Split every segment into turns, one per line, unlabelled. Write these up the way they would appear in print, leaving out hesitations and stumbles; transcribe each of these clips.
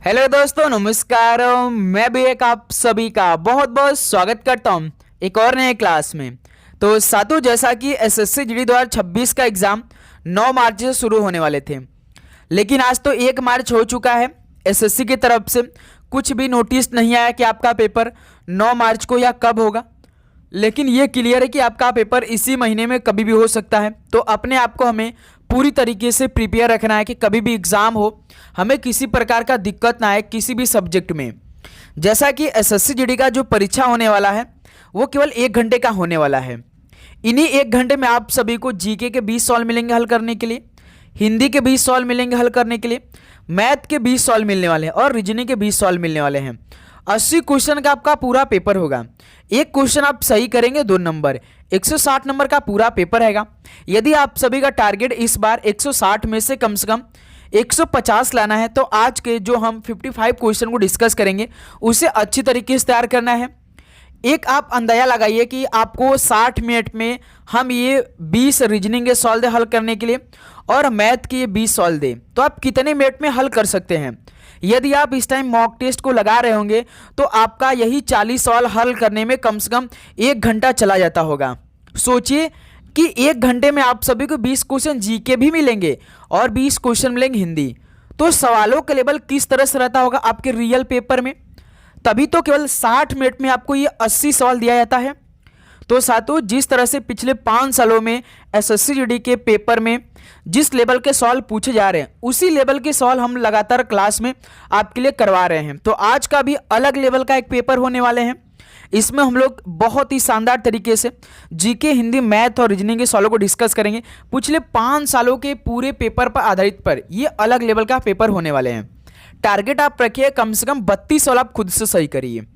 Hello दोस्तों, नमस्कार। मैं भी एक आप सभी का बहुत बहुत स्वागत करता हूं एक और नए क्लास में। तो साथियों, जैसा कि एसएससी जीडी 2026 का एग्ज़ाम 9 मार्च से शुरू होने वाले थे, लेकिन आज तो 1 मार्च हो चुका है। एसएससी की तरफ से कुछ भी नोटिस नहीं आया कि आपका पेपर 9 मार्च को या कब होगा, लेकिन ये क्लियर है कि आपका पेपर इसी महीने में कभी भी हो सकता है। तो अपने आप को हमें पूरी तरीके से प्रिपेयर रखना है कि कभी भी एग्ज़ाम हो हमें किसी प्रकार का दिक्कत ना आए किसी भी सब्जेक्ट में। जैसा कि एसएससी जीडी का जो परीक्षा होने वाला है वो केवल 1 घंटे का होने वाला है। इन्हीं 1 घंटे में आप सभी को जीके के 20 सवाल मिलेंगे हल करने के लिए, हिंदी के 20 सवाल मिलेंगे हल करने के लिए, मैथ के 20 सवाल मिलने वाले हैं और रीजनिंग के 20 सवाल मिलने वाले हैं। 80 क्वेश्चन का आपका पूरा पेपर होगा। एक क्वेश्चन आप सही करेंगे 2 नंबर, 160 नंबर का पूरा पेपर रहेगा। यदि आप सभी का टारगेट इस बार 160 में से कम 150 लाना है, तो आज के जो हम 55 क्वेश्चन को डिस्कस करेंगे उसे अच्छी तरीके से तैयार करना है। एक आप अंदाजा लगाइए कि आपको 60 मिनट में हम ये 20 रीजनिंग के सवाल दे हल करने के लिए और मैथ के ये 20 सवाल दे, तो आप कितने मिनट में हल कर सकते हैं। यदि आप इस टाइम मॉक टेस्ट को लगा रहे होंगे तो आपका यही 40 सवाल हल करने में कम से कम 1 घंटा चला जाता होगा। सोचिए कि 1 घंटे में आप सभी को 20 क्वेश्चन जीके भी मिलेंगे और 20 क्वेश्चन मिलेंगे हिंदी। तो सवालों का लेवल किस तरह से रहता होगा आपके रियल पेपर में, तभी तो केवल 60 मिनट में आपको ये 80 सवाल दिया जाता है। तो साथियों, जिस तरह से पिछले 5 सालों में एसएससी जीडी के पेपर में जिस लेवल के सवाल पूछे जा रहे हैं उसी लेवल के सवाल हम लगातार क्लास में आपके लिए करवा रहे हैं। तो आज का भी अलग लेवल का एक पेपर होने वाले हैं। इसमें हम लोग बहुत ही शानदार तरीके से जीके, हिंदी, मैथ और रीजनिंग के सवालों को डिस्कस करेंगे। पिछले 5 सालों के पूरे पेपर पर आधारित पर ये अलग लेवल का पेपर होने वाले हैं। टारगेट आप रखिए कम से कम 32 सवाल आप खुद से सही करिए।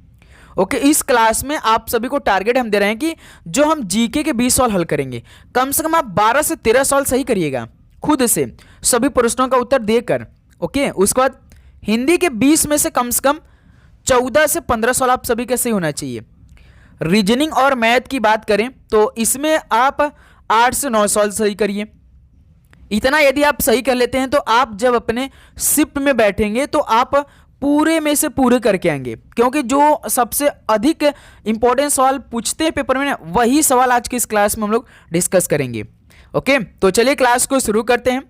ओके, इस क्लास में आप सभी को टारगेट हम दे रहे हैं कि जो हम जीके के 20 सवाल हल करेंगे, कम से कम आप 12 से 13 सवाल सही करिएगा खुद से सभी प्रश्नों का उत्तर देकर। ओके, उसके बाद हिंदी के 20 में से कम 14 से 15 सवाल आप सभी के सही होना चाहिए। रीजनिंग और मैथ की बात करें तो इसमें आप 8 से 9 सवाल सही करिए। इतना यदि आप सही कर लेते हैं तो आप जब अपने शिफ्ट में बैठेंगे तो आप पूरे में से पूरे करके आएंगे, क्योंकि जो सबसे अधिक इंपॉर्टेंट सवाल पूछते हैं पेपर में ना, वही सवाल आज की इस क्लास में हम लोग डिस्कस करेंगे। ओके, तो चलिए क्लास को शुरू करते हैं।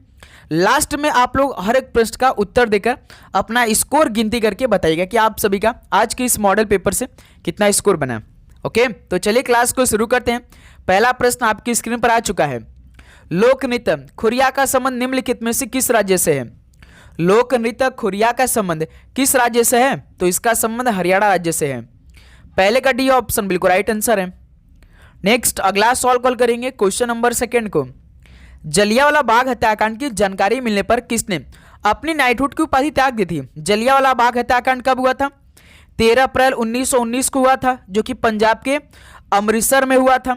लास्ट में आप लोग हर एक प्रश्न का उत्तर देकर अपना स्कोर गिनती करके बताइएगा कि आप सभी का आज के इस मॉडल पेपर से कितना स्कोर बना। ओके, तो चलिए क्लास को शुरू करते हैं। पहला प्रश्न आपकी स्क्रीन पर आ चुका है। लोक नृत्य खुरिया का संबंध निम्नलिखित में से किस राज्य से है? लोक नृत्य खुरिया का संबंध किस राज्य से है? तो इसका संबंध हरियाणा राज्य से है। पहले का डी ऑप्शन बिल्कुल राइट आंसर है। नेक्स्ट अगला सॉल्व कॉल करेंगे क्वेश्चन नंबर 2 को। जलियांवाला बाग हत्याकांड की जानकारी मिलने पर किसने अपनी नाइटहुड की उपाधि त्याग दी थी? जलियांवाला बाग हत्याकांड कब हुआ था? 13 अप्रैल 1919 को हुआ था, जो कि पंजाब के अमृतसर में हुआ था।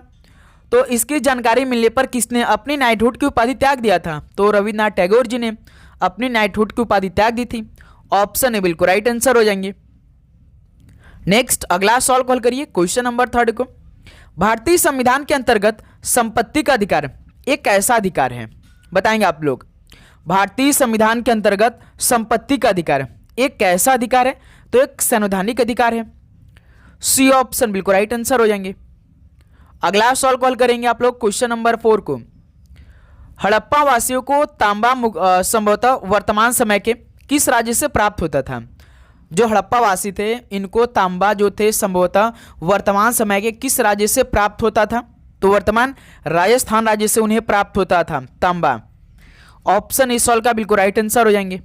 तो इसकी जानकारी मिलने पर किसने अपनी नाइटहुड की उपाधि त्याग दिया था? तो रविन्द्रनाथ टैगोर जी ने अपनी नाइटहुड की उपाधि त्याग दी थी। ऑप्शन ए बिल्कुल राइट आंसर हो जाएंगे। नेक्स्ट अगला सॉल्व कॉल करिए क्वेश्चन नंबर 3 को। भारतीय संविधान के अंतर्गत संपत्ति का अधिकार एक ऐसा अधिकार है, बताएंगे आप लोग। भारतीय संविधान के अंतर्गत संपत्ति का अधिकार एक कैसा अधिकार है? तो एक संवैधानिक अधिकार है। सी ऑप्शन बिल्कुल राइट आंसर हो जाएंगे। अगला सॉल्व कॉल करेंगे आप लोग क्वेश्चन नंबर 4 को। हड़प्पा वासियों को तांबा संभवतः वर्तमान समय के किस राज्य से प्राप्त होता था? जो हड़प्पा वासी थे इनको तांबा जो थे संभवतः वर्तमान समय के किस राज्य से प्राप्त होता था? तो वर्तमान राजस्थान राज्य से उन्हें प्राप्त होता था तांबा। ऑप्शन इस सॉल्व का बिल्कुल राइट आंसर हो जाएंगे।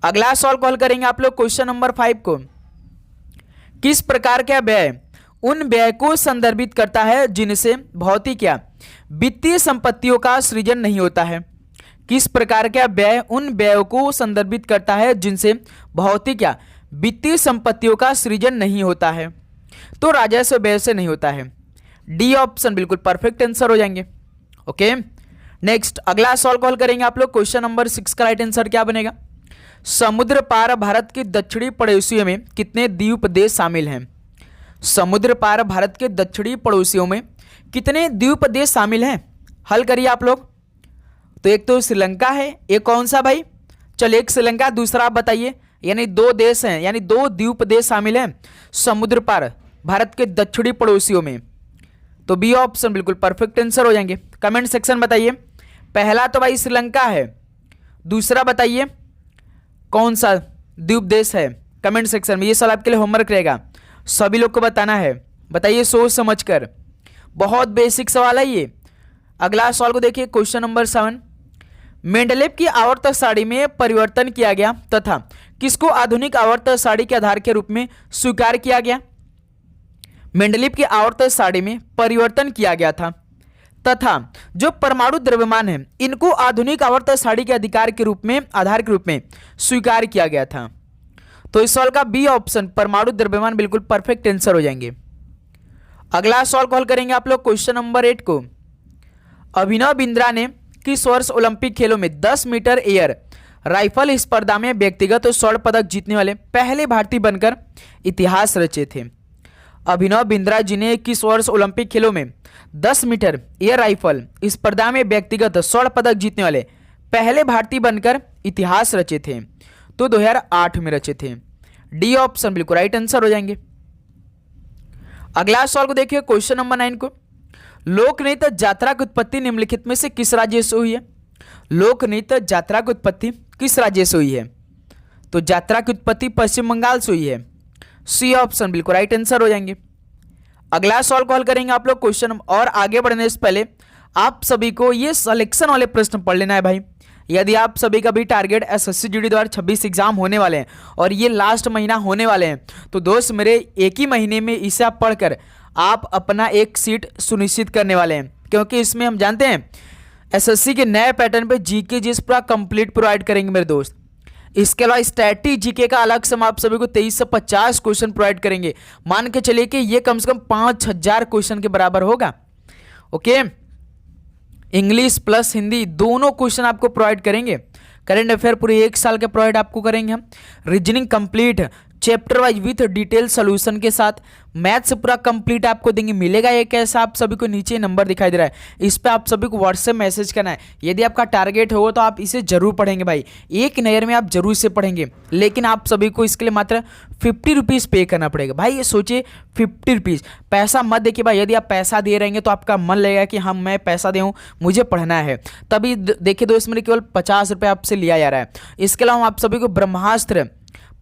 अगला सॉल्व कॉल करेंगे आप लोग क्वेश्चन नंबर 5 को। किस प्रकार का व्यय उन व्यय को संदर्भित करता है जिनसे भौतिक या वित्तीय संपत्तियों का सृजन नहीं होता है? किस प्रकार का व्यय उन व्ययों को संदर्भित करता है जिनसे भौतिक या वित्तीय संपत्तियों का सृजन नहीं होता है? तो राजस्व व्यय से नहीं होता है। डी ऑप्शन बिल्कुल परफेक्ट आंसर हो जाएंगे। ओके, नेक्स्ट अगला सॉल्व कॉल करेंगे आप लोग क्वेश्चन नंबर 6 का राइट आंसर क्या बनेगा? समुद्र पार भारत के दक्षिणी पड़ोसियों में कितने द्वीप देश शामिल हैं? समुद्र पार भारत के दक्षिणी पड़ोसियों में कितने द्वीप देश शामिल हैं? हल करिए आप लोग। तो एक तो श्रीलंका है, एक कौन सा भाई? चलिए एक श्रीलंका, दूसरा आप बताइए यानी 2 देश हैं, यानी 2 द्वीप देश शामिल हैं समुद्र पार भारत के दक्षिणी पड़ोसियों में। तो बी ऑप्शन बिल्कुल परफेक्ट आंसर हो जाएंगे। कमेंट सेक्शन बताइए, पहला तो भाई श्रीलंका है, दूसरा बताइए कौन सा द्वीप देश है। कमेंट सेक्शन में ये सवाल आपके लिए होमवर्क रहेगा, सभी लोग को बताना है। बताइए सोच समझकर, बहुत बेसिक सवाल है ये। अगला सवाल को देखिए, क्वेश्चन नंबर 7, मेंडलेव की आवर्त सारणी में परिवर्तन किया गया तथा किसको आधुनिक आवर्त सारणी के आधार के रूप में स्वीकार किया गया। मेंडलीव की आवर्त सारणी में परिवर्तन किया गया था तथा जो परमाणु द्रव्यमान है इनको आधुनिक आवर्त सारणी के अधिकार के रूप में आधार के रूप में स्वीकार किया गया था। तो इस सवाल का बी ऑप्शन परमाणु द्रव्यमान बिल्कुल परफेक्ट आंसर हो जाएंगे। अगला सवाल कॉल करेंगे आप लोग क्वेश्चन नंबर 8 को। अभिनव बिंद्रा ने किस वर्ष ओलंपिक खेलों में 10 मीटर एयर राइफल स्पर्धा में व्यक्तिगत स्वर्ण पदक जीतने वाले पहले भारतीय बनकर इतिहास रचे थे। अभिनव बिंद्रा जी ने किस वर्ष ओलंपिक खेलों में 10 मीटर एयर राइफल स्पर्धा में व्यक्तिगत स्वर्ण पदक जीतने वाले पहले भारतीय बनकर इतिहास रचे थे। तो 2008 में रचे थे। डी ऑप्शन बिल्कुल राइट आंसर हो जाएंगे। अगला सवाल को देखिए, क्वेश्चन नंबर 9 को। लोकनृत्य यात्रा की उत्पत्ति निम्नलिखित में से किस राज्य से हुई है। लोकनृत्य यात्रा की उत्पत्ति किस राज्य से हुई है। तो यात्रा की उत्पत्ति पश्चिम बंगाल से हुई है। सी ऑप्शन बिल्कुल राइट आंसर हो जाएंगे। अगला सवाल कॉल करेंगे आप लोग क्वेश्चन, और आगे बढ़ने से पहले आप सभी को ये सिलेक्शन वाले प्रश्न पढ़ लेना है भाई। यदि आप सभी का भी टारगेट एसएससी जीडी 2026 एग्जाम होने वाले हैं और ये लास्ट महीना होने वाले हैं, तो दोस्त मेरे एक ही महीने में इसे आप पढ़कर आप अपना एक सीट सुनिश्चित करने वाले हैं, क्योंकि इसमें हम जानते हैं एसएससी के नए पैटर्न पे जीके जिस पूरा कंप्लीट प्रोवाइड करेंगे मेरे दोस्त। इसके अलावा स्टैटिक जीके का अलग से हम आप सभी को 23 से 50 क्वेश्चन प्रोवाइड करेंगे। मान के चलिए कि ये कम से कम 5000 क्वेश्चन के बराबर होगा। ओके, इंग्लिश प्लस हिंदी दोनों क्वेश्चन आपको प्रोवाइड करेंगे। करंट अफेयर पूरे 1 साल के प्रोवाइड आपको करेंगे हम। Reasoning complete chapter wise with detail solution के साथ। मैथ्स पूरा कंप्लीट आपको देंगे। मिलेगा एक ऐसा, आप सभी को नीचे नंबर दिखाई दे रहा है, इस पर आप सभी को व्हाट्सएप मैसेज करना है। यदि आपका टारगेट हो तो आप इसे जरूर पढ़ेंगे भाई, एक नज़र में आप जरूर इसे पढ़ेंगे। लेकिन आप सभी को इसके लिए मात्र 50 रुपीज़ पे करना पड़ेगा भाई। ये सोचिए 50 रुपीज़, पैसा मत देखिए भाई। यदि आप पैसा दे रहेंगे तो आपका मन लगेगा कि हाँ मैं पैसा दूँ, मुझे पढ़ना है, तभी देखिए दोस्त मेरे केवल 50 रुपये आपसे लिया जा रहा है। इसके अलावा आप सभी को ब्रह्मास्त्र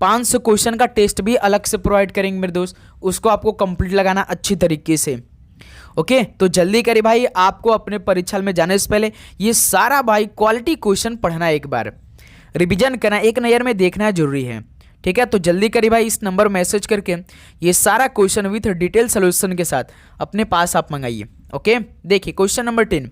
500 क्वेश्चन का टेस्ट भी अलग से प्रोवाइड करेंगे मेरे दोस्त, उसको आपको कंप्लीट लगाना अच्छी तरीके से। ओके, तो जल्दी करिए भाई, आपको अपने परीक्षा में जाने से पहले ये सारा भाई क्वालिटी क्वेश्चन पढ़ना है, एक बार रिवीजन करना, एक नज़र में देखना जरूरी है। ठीक है, तो जल्दी करिए भाई, इस नंबर मैसेज करके ये सारा क्वेश्चन विथ डिटेल सोल्यूशन के साथ अपने पास आप मंगाइए। ओके, देखिए क्वेश्चन नंबर 10,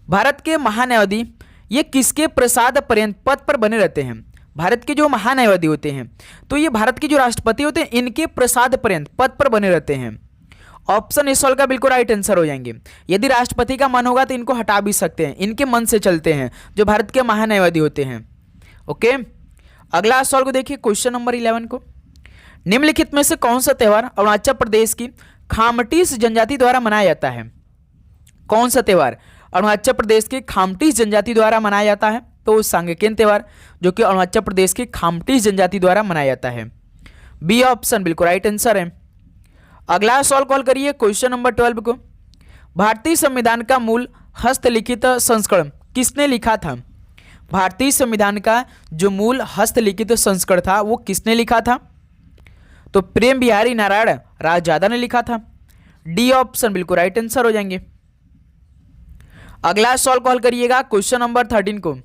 भारत के महान्यायाधीश ये किसके प्रसाद पर्यंत पद पर बने रहते हैं। भारत के जो महान्यायाधीश होते हैं तो ये भारत के जो राष्ट्रपति होते हैं इनके प्रसाद पर्यंत पद पर बने रहते हैं। ऑप्शन इस सवाल का बिल्कुल राइट आंसर हो जाएंगे। यदि राष्ट्रपति का मन होगा तो इनको हटा भी सकते हैं, इनके मन से चलते हैं जो भारत के महान्यायाधीश होते हैं। ओके, अगला सवाल को देखिए, क्वेश्चन नंबर 11 को। निम्नलिखित में से कौन सा त्यौहार अरुणाचल प्रदेश की खामटीस जनजाति द्वारा मनाया जाता है। कौन सा त्यौहार अरुणाचल प्रदेश की खामटीस जनजाति द्वारा मनाया जाता है। तो सांगकेन त्यौहार, जो कि अरुणाचल प्रदेश की खामटीस जनजाति द्वारा मनाया जाता है। बी ऑप्शन बिल्कुल राइट आंसर है। अगला सवाल कॉल करिए, क्वेश्चन नंबर 12 को। भारतीय संविधान का मूल हस्तलिखित संस्करण किसने लिखा था। भारतीय संविधान का जो मूल हस्तलिखित संस्करण था वो किसने लिखा था। तो प्रेम बिहारी नारायण राजदादा ने लिखा था। डी ऑप्शन बिल्कुल राइट आंसर हो जाएंगे। अगला सवाल कॉल करिएगा, क्वेश्चन नंबर 13 को।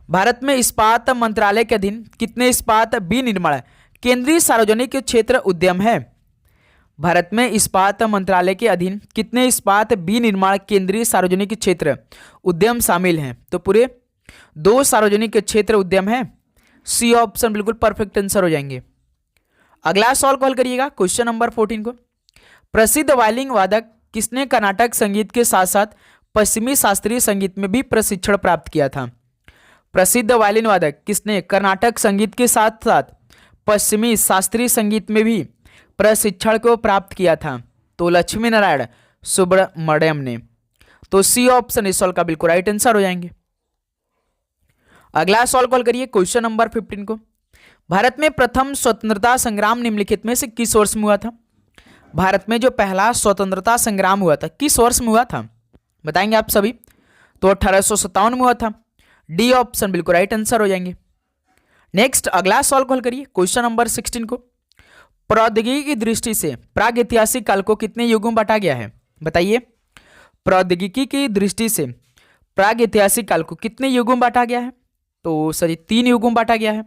भारत में इस्पात मंत्रालय के अधीन कितने इस्पात विनिर्माण केंद्रीय सार्वजनिक क्षेत्र उद्यम है। भारत में इस्पात मंत्रालय के अधीन कितने इस्पात विनिर्माण केंद्रीय सार्वजनिक क्षेत्र उद्यम शामिल हैं। तो पूरे 2 सार्वजनिक क्षेत्र उद्यम है। सी ऑप्शन बिल्कुल परफेक्ट आंसर हो जाएंगे। अगला सवाल कॉल करिएगा, क्वेश्चन नंबर 14 को। प्रसिद्ध वायलिन वादक किसने कर्नाटक संगीत के साथ साथ पश्चिमी शास्त्रीय संगीत में भी प्रशिक्षण प्राप्त किया था। प्रसिद्ध वायलिन वादक किसने कर्नाटक संगीत के साथ साथ पश्चिमी शास्त्रीय संगीत में भी प्रशिक्षण को प्राप्त किया था। तो लक्ष्मी नारायण सुब्रमण्यम ने। तो सी ऑप्शन इस सवाल का बिल्कुल राइट आंसर हो जाएंगे। अगला सवाल कॉल करिए, क्वेश्चन नंबर 15 को। भारत में प्रथम स्वतंत्रता संग्राम निम्नलिखित में से किस वर्ष में हुआ था? भारत में जो पहला स्वतंत्रता संग्राम हुआ था किस वर्ष में हुआ था? बताएंगे आप सभी। तो 1857 में हुआ था। डी ऑप्शन बिल्कुल राइट आंसर हो जाएंगे। नेक्स्ट अगला सवाल को हल करिए, क्वेश्चन नंबर 16 को। प्रौद्योगिकी की दृष्टि से प्रागैतिहासिक काल को कितने युगों में बांटा गया है? बताइए। प्रौद्योगिकी की दृष्टि से प्रागैतिहासिक काल को कितने युगों में बांटा गया है? तो सर 3 युगों में बांटा गया है।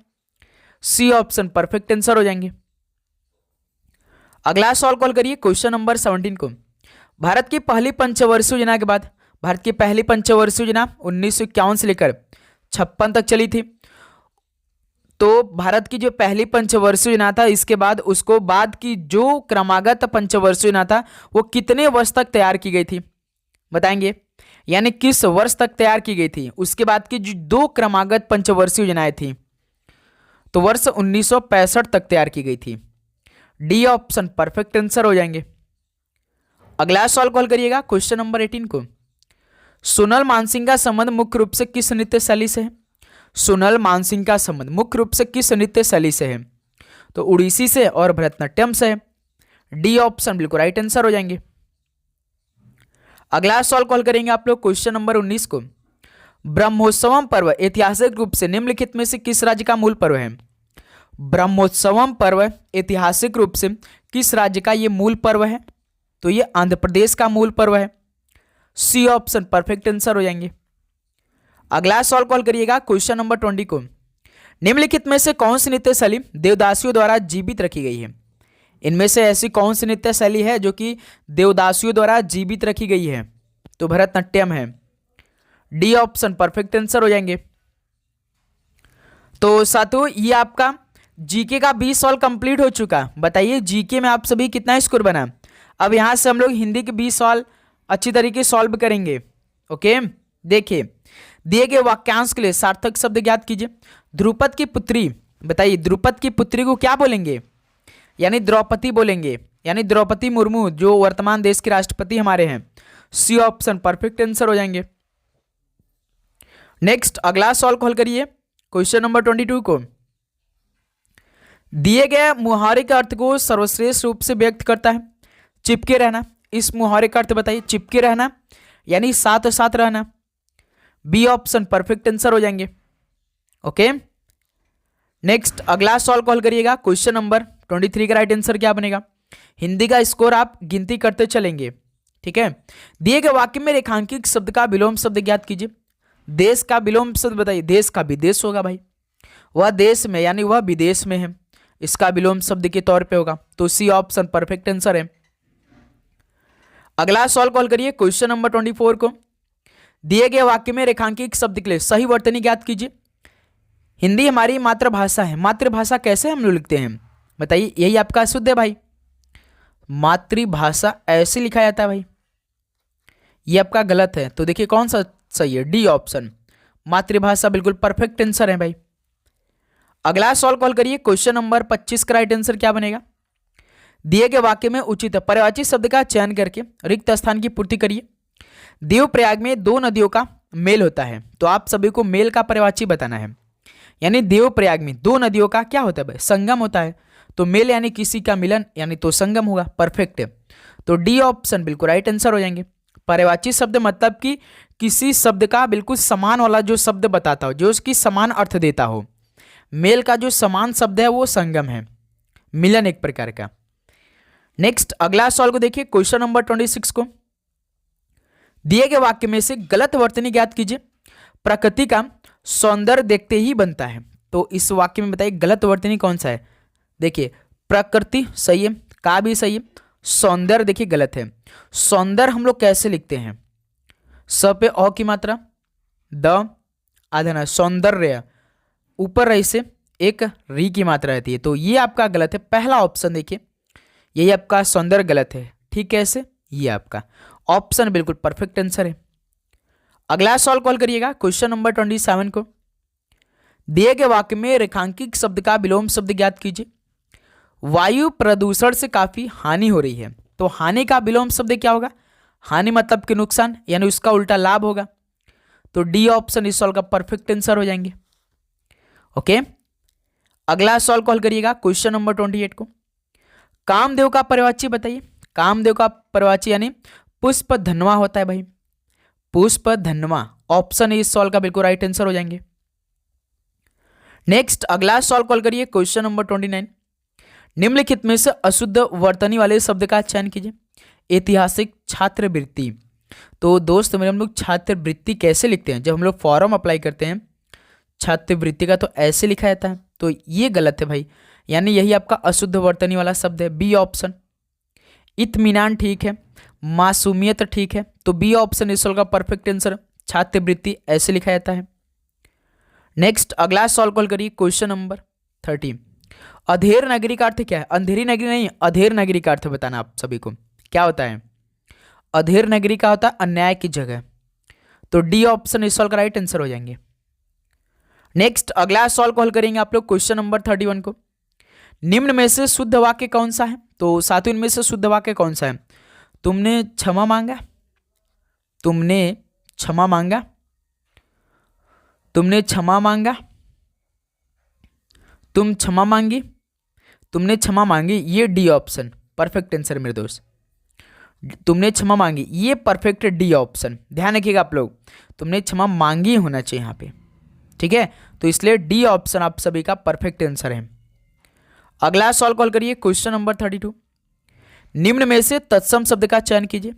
सी ऑप्शन परफेक्ट आंसर हो जाएंगे। अगला सवाल कॉल करिए, क्वेश्चन नंबर 17 को। भारत की पहली पंचवर्षीय योजना के बाद, भारत की पहली पंचवर्षीय योजना 1951 से लेकर 56 तक चली थी। तो भारत की जो पहली पंचवर्षीय योजना था, इसके बाद उसको बाद की जो क्रमागत पंचवर्षीय योजना था वो कितने वर्ष तक तैयार की गई थी? बताएंगे। यानी किस वर्ष तक तैयार की गई थी? उसके बाद की जो 2 क्रमागत पंचवर्षीय योजनाएं थी तो वर्ष 1965 तक तैयार की गई थी। डी ऑप्शन परफेक्ट आंसर हो जाएंगे। अगला सवाल कॉल करिएगा, क्वेश्चन नंबर 18 को। सोनल मानसिंह का संबंध मुख्य रूप से किस नृत्य शैली से है? सोनल मानसिंह का संबंध मुख्य रूप से किस नृत्य शैली से है? तो उड़ीसी से और भरतनाट्यम से है। डी ऑप्शन बिल्कुल राइट आंसर हो जाएंगे। अगला सवाल कॉल करेंगे आप लोग, क्वेश्चन नंबर 19 को। ब्रह्मोत्सवम पर्व ऐतिहासिक रूप से निम्नलिखित में से किस राज्य का मूल पर्व है? ब्रह्मोत्सवम पर्व ऐतिहासिक रूप से किस राज्य का ये मूल पर्व है? तो ये आंध्र प्रदेश का मूल पर्व है। सी ऑप्शन परफेक्ट आंसर हो जाएंगे। अगला सवाल कॉल करिएगा, क्वेश्चन नंबर 20 को। निम्नलिखित में से कौन सी नृत्य शैली देवदासियों द्वारा जीवित रखी गई है? इनमें से ऐसी कौन सी नृत्य शैली है जो कि देवदासियों द्वारा जीवित रखी गई है? तो भरतनाट्यम है। डी ऑप्शन परफेक्ट आंसर हो जाएंगे। तो साथियों ये आपका जीके का 20 सवाल कंप्लीट हो चुका। बताइए जीके में आप सभी कितना स्कोर बना? अब यहां से हम लोग हिंदी के 20 सवाल अच्छी तरीके से सॉल्व करेंगे। ओके, देखिए दिए गए वाक्यांश के लिए सार्थक शब्द ज्ञात कीजिए। द्रुपद की पुत्री, बताइए द्रुपद की पुत्री को क्या बोलेंगे? यानी द्रौपदी बोलेंगे, यानी द्रौपदी मुर्मू जो वर्तमान देश के राष्ट्रपति हमारे हैं। सी ऑप्शन परफेक्ट आंसर हो जाएंगे। नेक्स्ट अगला सवाल को हल करिए, क्वेश्चन नंबर 22 को। दिए गए मुहावरे का अर्थ को सर्वश्रेष्ठ रूप से व्यक्त करता है। चिपके रहना, इस मुहावरे का अर्थ बताइए। चिपके रहना यानी साथ साथ रहना। बी ऑप्शन परफेक्ट आंसर हो जाएंगे। ओके, नेक्स्ट अगला सवाल कॉल करिएगा, क्वेश्चन नंबर 23 का राइट आंसर क्या बनेगा? हिंदी का स्कोर आप गिनती करते चलेंगे, ठीक है। दिए गए वाक्य में रेखांकित शब्द का विलोम शब्द ज्ञात कीजिए। देश का विलोम शब्द बताइए। देश का विदेश होगा भाई, वह देश में यानी वह विदेश में है, इसका विलोम शब्द के तौर पे होगा। तो सी ऑप्शन परफेक्ट आंसर है। अगला सवाल कॉल करिए, क्वेश्चन नंबर 24 को। दिए गए वाक्य में रेखांकित शब्द के लिए सही वर्तनी ज्ञात कीजिए। हिंदी हमारी मातृभाषा है। मातृभाषा कैसे हम लोग लिखते हैं बताइए? यही आपका शुद्ध है भाई, मातृभाषा ऐसे लिखा जाता है भाई। ये आपका गलत है, तो देखिए कौन सा सही है? डी ऑप्शन मातृभाषा बिल्कुल परफेक्ट आंसर है भाई। अगला सवाल कॉल करिए, क्वेश्चन नंबर 25 का राइट आंसर क्या बनेगा? दिए गए वाक्य में उचित पर्यायवाची शब्द का चयन करके रिक्त स्थान की पूर्ति करिए। देवप्रयाग में 2 नदियों का मेल होता है, तो आप सभी को मेल का पर्यायवाची बताना है। यानी देवप्रयाग में 2 नदियों का क्या होता है भाई? संगम होता है। तो मेल यानी किसी का मिलन, यानी तो संगम होगा। परफेक्ट है, तो डी ऑप्शन बिल्कुल राइट आंसर हो जाएंगे। पर्यायवाची शब्द मतलब कि किसी शब्द का बिल्कुल समान वाला जो शब्द बताता हो, जो उसकी समान अर्थ देता हो। मेल का जो समान शब्द है वो संगम है, मिलन एक प्रकार का। नेक्स्ट अगला सवाल को देखिए, क्वेश्चन नंबर 26 को। दिए गए वाक्य में से गलत वर्तनी ज्ञात कीजिए। प्रकृति का सौंदर्य देखते ही बनता है, तो इस वाक्य में बताइए गलत वर्तनी कौन सा है? देखिए प्रकृति सही है, का भी सही है, सौंदर्य देखिए गलत है। सौंदर्य हम लोग कैसे लिखते हैं? स पे अ की मात्रा, द आधा सौंदर्य ऊपर रही से एक री की मात्रा रहती है, तो ये आपका गलत है। पहला ऑप्शन देखिए, यही आपका सौंदर्य गलत है। ठीक है, ऐसे ये आपका ऑप्शन बिल्कुल परफेक्ट आंसर है। अगला सवाल कॉल करिएगा, क्वेश्चन नंबर 27 को। दिए गए वाक्य में रेखांकित शब्द का विलोम शब्द ज्ञात कीजिए। वायु प्रदूषण से काफी हानि हो रही है, तो हानि का विलोम शब्द क्या होगा? हानि मतलब कि नुकसान, यानी उसका उल्टा लाभ होगा। तो डी ऑप्शन इस सवाल का परफेक्ट आंसर हो जाएंगे। ओके, अगला सॉल्व कॉल करिएगा क्वेश्चन नंबर 28 को। कामदेव का पर्यायवाची बताइए। कामदेव का पर्यायवाची यानी पुष्प धनवा होता है भाई, पुष्प धनवा। ऑप्शन ए इस सॉल्व का बिल्कुल राइट आंसर हो जाएंगे। नेक्स्ट अगला सॉल्व कॉल करिए क्वेश्चन नंबर 29। निम्नलिखित में से अशुद्ध वर्तनी वाले शब्द का चयन कीजिए। ऐतिहासिक छात्रवृत्ति। तो दोस्त मेरे हम लोग छात्रवृत्ति कैसे लिखते हैं, जब हम लोग फॉर्म अप्लाई करते हैं छात्रवृत्ति का तो ऐसे लिखा जाता है, तो ये गलत है भाई, यानी यही आपका अशुद्ध वर्तनी वाला शब्द है, बी ऑप्शन। इत्मीनान ठीक है, मासूमियत ठीक है, तो बी ऑप्शन इस सॉल्व का परफेक्ट आंसर। छात्रवृत्ति ऐसे लिखा जाता है। नेक्स्ट अगला सॉल्व कॉल करिए क्वेश्चन नंबर 30। अधेर नगरी का अर्थ क्या है? अंधेरी नगरी नहीं, अधेर नगरी का अर्थ बताना आप सभी को क्या होता है। अधेर नगरी का होता है अन्याय की जगह, तो डी ऑप्शन इस सॉल्व का राइट आंसर हो जाएंगे। नेक्स्ट अगला सॉल्व कॉल करेंगे आप लोग क्वेश्चन नंबर 31 को। निम्न में से शुद्ध वाक्य कौन सा है? तो सातों इनमें से शुद्ध वाक्य कौन सा है? तुमने क्षमा मांगा, तुमने क्षमा मांगा, तुमने क्षमा मांगा, तुम क्षमा मांगी, तुमने क्षमा मांगी, ये डी ऑप्शन परफेक्ट आंसर मेरे दोस्त। तुमने क्षमा मांगी ये परफेक्ट डी ऑप्शन, ध्यान रखिएगा आप लोग, तुमने क्षमा मांगी होना चाहिए यहाँ पे, ठीक है, तो इसलिए डी ऑप्शन आप सभी का परफेक्ट आंसर है। अगला सॉल्व कॉल करिए क्वेश्चन नंबर 32। निम्न में से तत्सम शब्द का चयन कीजिए।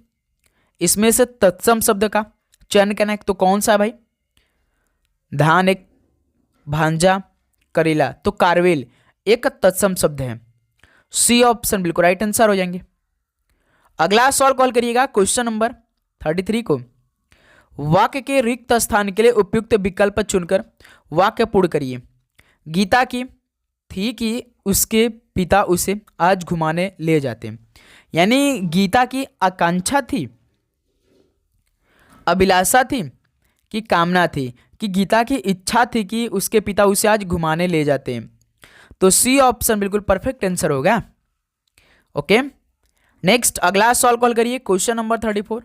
इसमें से तत्सम शब्द का चयन करना है तो कौन सा है भाई? धान एक, भांजा, करेला, तो कारवेल एक तत्सम शब्द है, सी ऑप्शन बिल्कुल राइट आंसर हो जाएंगे। अगला सॉल्व कॉल करिएगा क्वेश्चन नंबर 33 को। वाक्य के रिक्त स्थान के लिए उपयुक्त विकल्प चुनकर वाक्य पूर्ण करिए। गीता की थी कि उसके पिता उसे आज घुमाने ले जाते, यानी गीता की आकांक्षा थी, अभिलाषा थी कि कामना थी, कि गीता की इच्छा थी कि उसके पिता उसे आज घुमाने ले जाते हैं, तो सी ऑप्शन बिल्कुल परफेक्ट आंसर होगा। ओके, नेक्स्ट अगला सॉल्व कॉल करिए क्वेश्चन नंबर 34।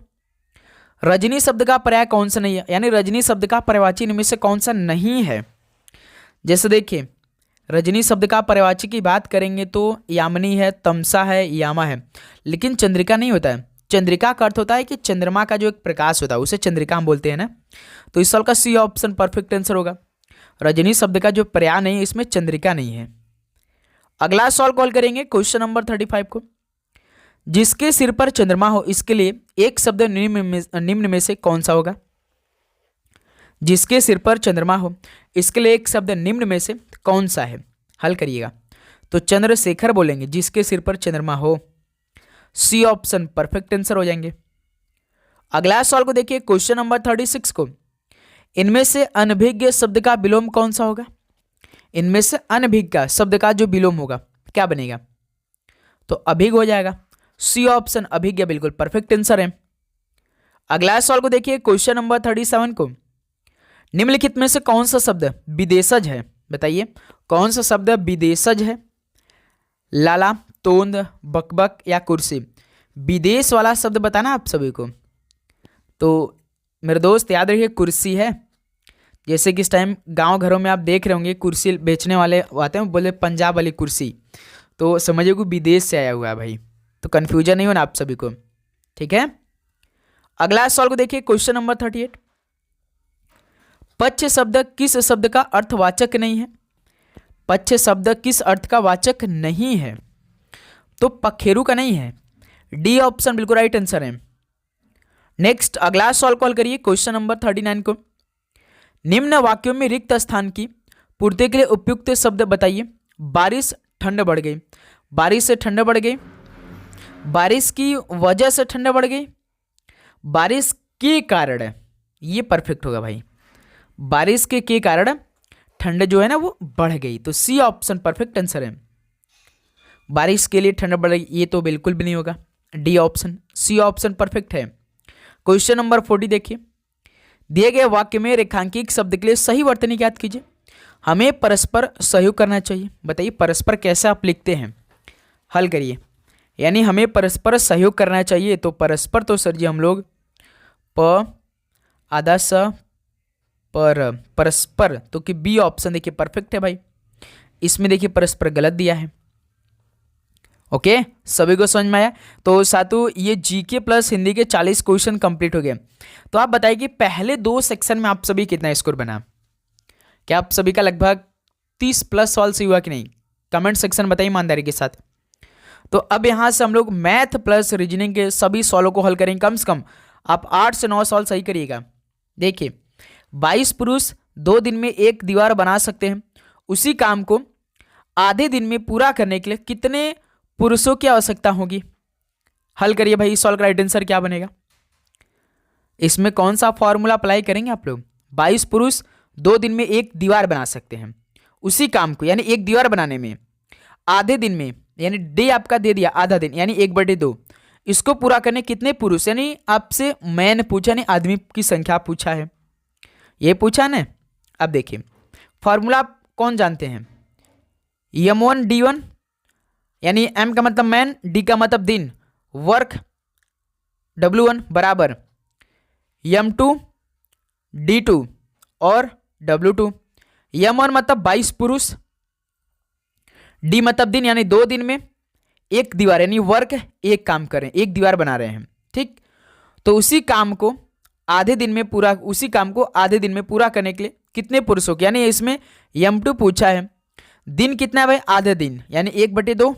रजनी शब्द का पर्याय कौन सा नहीं है, यानी रजनी शब्द का पर्यायवाची इनमें से कौन सा नहीं है। जैसे देखिए रजनी शब्द का पर्यायवाची की बात करेंगे तो यामिनी है, तमसा है, यामा है, लेकिन चंद्रिका नहीं होता है। चंद्रिका का अर्थ होता है कि चंद्रमा का जो एक प्रकाश होता है उसे चंद्रिका हम बोलते हैं ना, तो इस साल का सी ऑप्शन परफेक्ट आंसर होगा। रजनी शब्द का जो पर्याय नहीं है इसमें चंद्रिका नहीं है। अगला सॉल्व कॉल करेंगे क्वेश्चन नंबर 35 को। जिसके सिर पर चंद्रमा हो इसके लिए एक शब्द निम्न में से कौन सा होगा? जिसके सिर पर चंद्रमा हो इसके लिए एक शब्द निम्न में से कौन सा है? हल करिएगा, तो चंद्रशेखर बोलेंगे जिसके सिर पर चंद्रमा हो, सी ऑप्शन परफेक्ट आंसर हो जाएंगे। अगला सवाल को देखिए क्वेश्चन नंबर 36 को। इनमें से अनभिज्ञ शब्द का विलोम कौन सा होगा? इनमें से अनभिज्ञ शब्द का जो विलोम होगा क्या बनेगा? तो अभिज्ञ हो जाएगा, सी ऑप्शन अभिज्ञ बिल्कुल परफेक्ट आंसर है। अगला सवाल को देखिए क्वेश्चन नंबर 37 को। निम्नलिखित में से कौन सा शब्द विदेशज है? बताइए कौन सा शब्द विदेशज है? लाला, तोंद, बकबक या कुर्सी? विदेश वाला शब्द बताना आप सभी को, तो मेरे दोस्त याद रखिए कुर्सी है। जैसे कि इस टाइम गांव घरों में आप देख रहे होंगे कुर्सी बेचने वाले आते हैं, बोले पंजाब वाली कुर्सी, तो समझिए कि विदेश से आया हुआ है भाई, तो कन्फ्यूजन नहीं होना आप सभी को, ठीक है। अगला सवाल को देखिए क्वेश्चन नंबर 38। पक्ष शब्द किस शब्द का अर्थवाचक नहीं है? पक्ष शब्द किस अर्थ का वाचक नहीं है? तो पखेरु का नहीं है, डी ऑप्शन बिल्कुल राइट आंसर है। नेक्स्ट अगला सवाल कॉल करिए क्वेश्चन नंबर 39 को। निम्न वाक्यों में रिक्त स्थान की पूर्ति के लिए उपयुक्त शब्द बताइए। बारिश, ठंड बढ़ गई, बारिश से ठंड बढ़ गई, बारिश की वजह से ठंड बढ़ गई, बारिश के कारण, ये परफेक्ट होगा भाई, बारिश के कारण ठंड जो है ना वो बढ़ गई, तो सी ऑप्शन परफेक्ट आंसर है। बारिश के लिए ठंड बढ़ गई ये तो बिल्कुल भी नहीं होगा, D option, C option perfect है। क्वेश्चन नंबर 40 देखिए। दिए गए वाक्य में रेखांकित शब्द के लिए सही वर्तनी ज्ञात कीजिए। हमें परस्पर सहयोग करना चाहिए, बताइए परस्पर कैसे आप लिखते हैं? हल करिए, यानी हमें परस्पर सहयोग करना चाहिए, तो परस्पर तो सर जी हम लोग प आधा स पर परस्पर, तो कि बी ऑप्शन देखिए परफेक्ट है भाई, इसमें देखिए परस्पर गलत दिया है। ओके, सभी को समझ में आया? तो सातों ये जीके प्लस हिंदी के 40 क्वेश्चन कंप्लीट हो गए। तो आप बताइए कि पहले 2 सेक्शन में आप सभी कितना स्कोर बना? क्या आप सभी का लगभग 30 प्लस सवाल से हुआ कि नहीं? कमेंट सेक्शन बताइए ईमानदारी के साथ। तो अब यहां से हम लोग मैथ प्लस रीजनिंग के सभी सवालों को हल करेंगे। कम से कम आप 8 से 9 सवाल सही करिएगा। देखिए 22 पुरुष 2 दिन में एक दीवार बना सकते हैं। उसी काम को आधे दिन में पूरा करने के लिए कितने पुरुषों की आवश्यकता होगी? हल करिए भाई, सॉल्व का राइट आंसर क्या बनेगा? इसमें कौन सा फॉर्मूला अप्लाई करेंगे आप लोग? 22 पुरुष 2 दिन में एक दीवार बना सकते हैं। उसी काम को यानी एक दीवार बनाने में आधे दिन में, यानी डे आपका दे दिया आधा दिन यानी 1/2, इसको पूरा करने कितने पुरुष, यानी आपसे मैंने पूछा नहीं, आदमी की संख्या पूछा है, ये पूछा ना। अब देखिए फॉर्मूला आप कौन जानते हैं? M1 D1 यानी M का मतलब मैन, D का मतलब दिन, वर्क W1 बराबर M2 D2 और W2। M1 मतलब 22 पुरुष, D मतलब दिन यानी 2 दिन में एक दीवार यानी वर्क, एक काम करें, एक दीवार बना रहे हैं। ठीक, तो उसी काम को आधे दिन में पूरा करने के लिए कितने पुरुषों की, यानी इसमें M2 पूछा है। दिन कितना है भाई? आधे दिन यानी 1/2।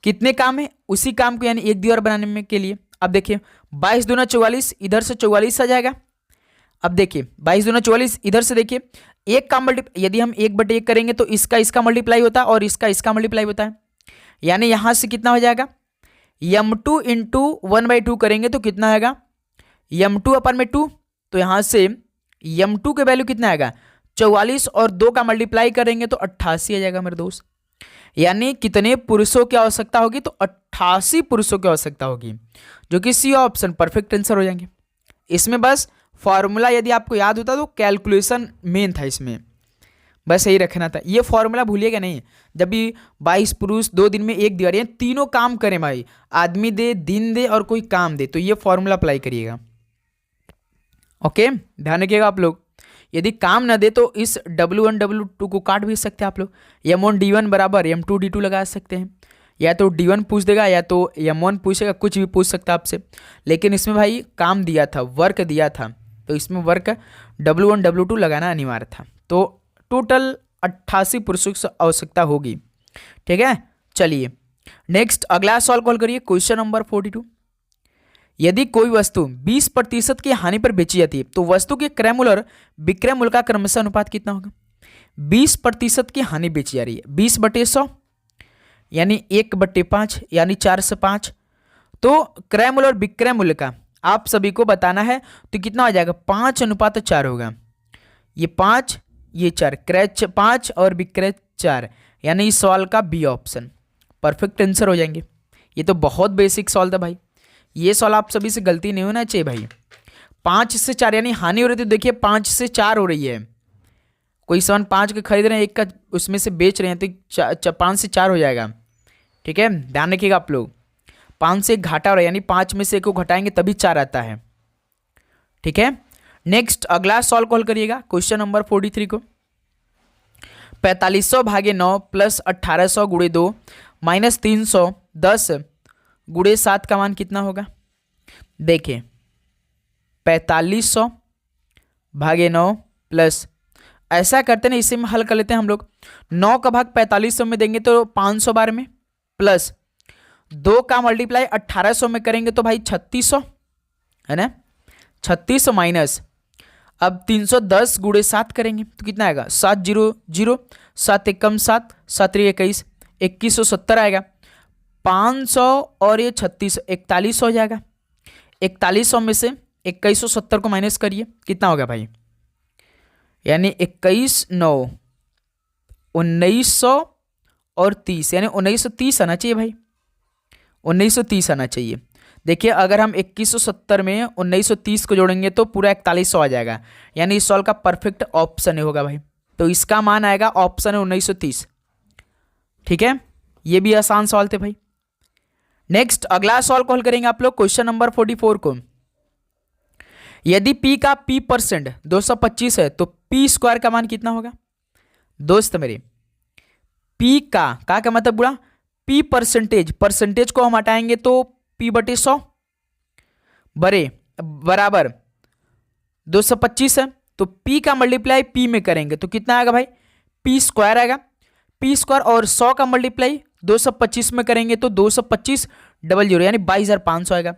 कितने काम है? उसी काम को यानी एक दीवार बनाने में के लिए। अब देखिए 22 दूना 44, इधर से 44 आ जाएगा। अब देखिए 22 दूना 44, इधर से देखिए एक का मल्टीप्लाई, यदि हम 1/1 करेंगे तो इसका मल्टीप्लाई होता है और इसका मल्टीप्लाई होता है, यानी यहां से कितना हो जाएगा? M2 इंटू 1/2 करेंगे तो कितना आएगा? M2 अपन में 2, तो यहां से M2 के वैल्यू कितना आएगा? 44 और 2 का मल्टीप्लाई करेंगे तो 88 आ जाएगा मेरे दोस्त। यानी कितने पुरुषों की आवश्यकता होगी? तो 88 पुरुषों की आवश्यकता होगी, जो कि सी ऑप्शन परफेक्ट आंसर हो जाएंगे। इसमें बस फॉर्मूला यदि आपको याद होता तो कैलकुलेशन मेन था, इसमें बस यही रखना था। ये फॉर्मूला भूलिएगा नहीं। जब भी 22 पुरुष 2 दिन में एक दीवार, तीनों काम करें भाई, आदमी दे, दिन दे और कोई काम दे, तो ये फॉर्मूला अप्लाई करिएगा। ओके, ध्यान रखिएगा आप लोग। यदि काम ना दे तो इस W1 W2 को काट भी सकते हैं आप लोग। M1 D1 बराबर M2 D2 लगा सकते हैं, या तो D1 पूछ देगा या तो M1 पूछेगा, कुछ भी पूछ सकता है आपसे। लेकिन इसमें भाई काम दिया था, वर्क दिया था, तो इसमें वर्क W1 W2 लगाना अनिवार्य था। तो टोटल 88 पुरुषों की आवश्यकता होगी। ठीक है, चलिए नेक्स्ट अगला सवाल कॉल करिए। Question number 42। यदि कोई वस्तु 20% की हानि पर बेची जाती है तो वस्तु के क्रय मूल्य और विक्रय मूल्य का क्रमशः अनुपात कितना होगा? 20% की हानि बेची जा रही है, 20/100 यानी 1/5 यानी 4 से 5। तो क्रय मूल्य और विक्रय मूल्य का आप सभी को बताना है, तो कितना हो जाएगा? 5:4 होगा। ये 5 ये 4, क्रय 5 और विक्रय 4, यानी इस सवाल का बी ऑप्शन परफेक्ट आंसर हो जाएंगे। ये तो बहुत बेसिक सवाल था भाई, ये सवाल आप सभी से गलती नहीं होना चाहिए भाई। 5 से 4 यानी हानि हो रही थी, देखिए 5 से 4 हो रही है। कोई सामान 5 का खरीद रहे हैं, एक का उसमें से बेच रहे हैं, तो 5 से 4 हो जाएगा। ठीक है, ध्यान रखिएगा आप लोग। 5 से एक घाटा हो रहा है, यानी 5 में से एक को घटाएंगे तभी 4 आता है। ठीक है, नेक्स्ट अगला सॉल्व कॉल करिएगा क्वेश्चन नंबर 43 को। 4500 भागे 9 प्लस 1800 गुणे 2 माइनस 310 गुणे 7 का मान कितना होगा? देखिए 4500 भागे 9 प्लस, ऐसा करते ना, इसे में हल कर लेते हैं हम लोग। 9 का भाग 4500 में देंगे तो 500 बार में, प्लस 2 का मल्टीप्लाई 1800 में करेंगे तो भाई 3600 है ना, 3600 माइनस अब 310 गुणे 7 करेंगे तो कितना आएगा? 700, 7 एकम 7, 7 21, 2170 आएगा। 500 और ये 36, 4100 हो जाएगा। 4100 में से 2170 को माइनस करिए, कितना होगा भाई? यानी 21 9 1900 और 30, यानी 1930 आना चाहिए भाई, 1930 आना चाहिए। देखिए अगर हम 2170 में 1930 को जोड़ेंगे तो पूरा 4100 आ जाएगा, यानी इस सॉल्व का परफेक्ट ऑप्शन होगा भाई। तो इसका मान आएगा ऑप्शन है 1930। ठीक है, ये भी आसान सवाल थे भाई। नेक्स्ट अगला सवाल कॉल करेंगे आप लोग क्वेश्चन नंबर 44 को। यदि p का p% 225 है तो p² का मान कितना होगा? दोस्त मेरे पी का मतलब बुरा, पी परसेंटेज को हम हटाएंगे तो पी बटे 100 बराबर 225 है। तो पी का मल्टीप्लाई पी में करेंगे तो कितना आएगा भाई, पी स्क्वायर आएगा। पी स्क्वायर और 100 का मल्टीप्लाई 225 में करेंगे तो 225 डबल जीरो यानी 22,500 आएगा।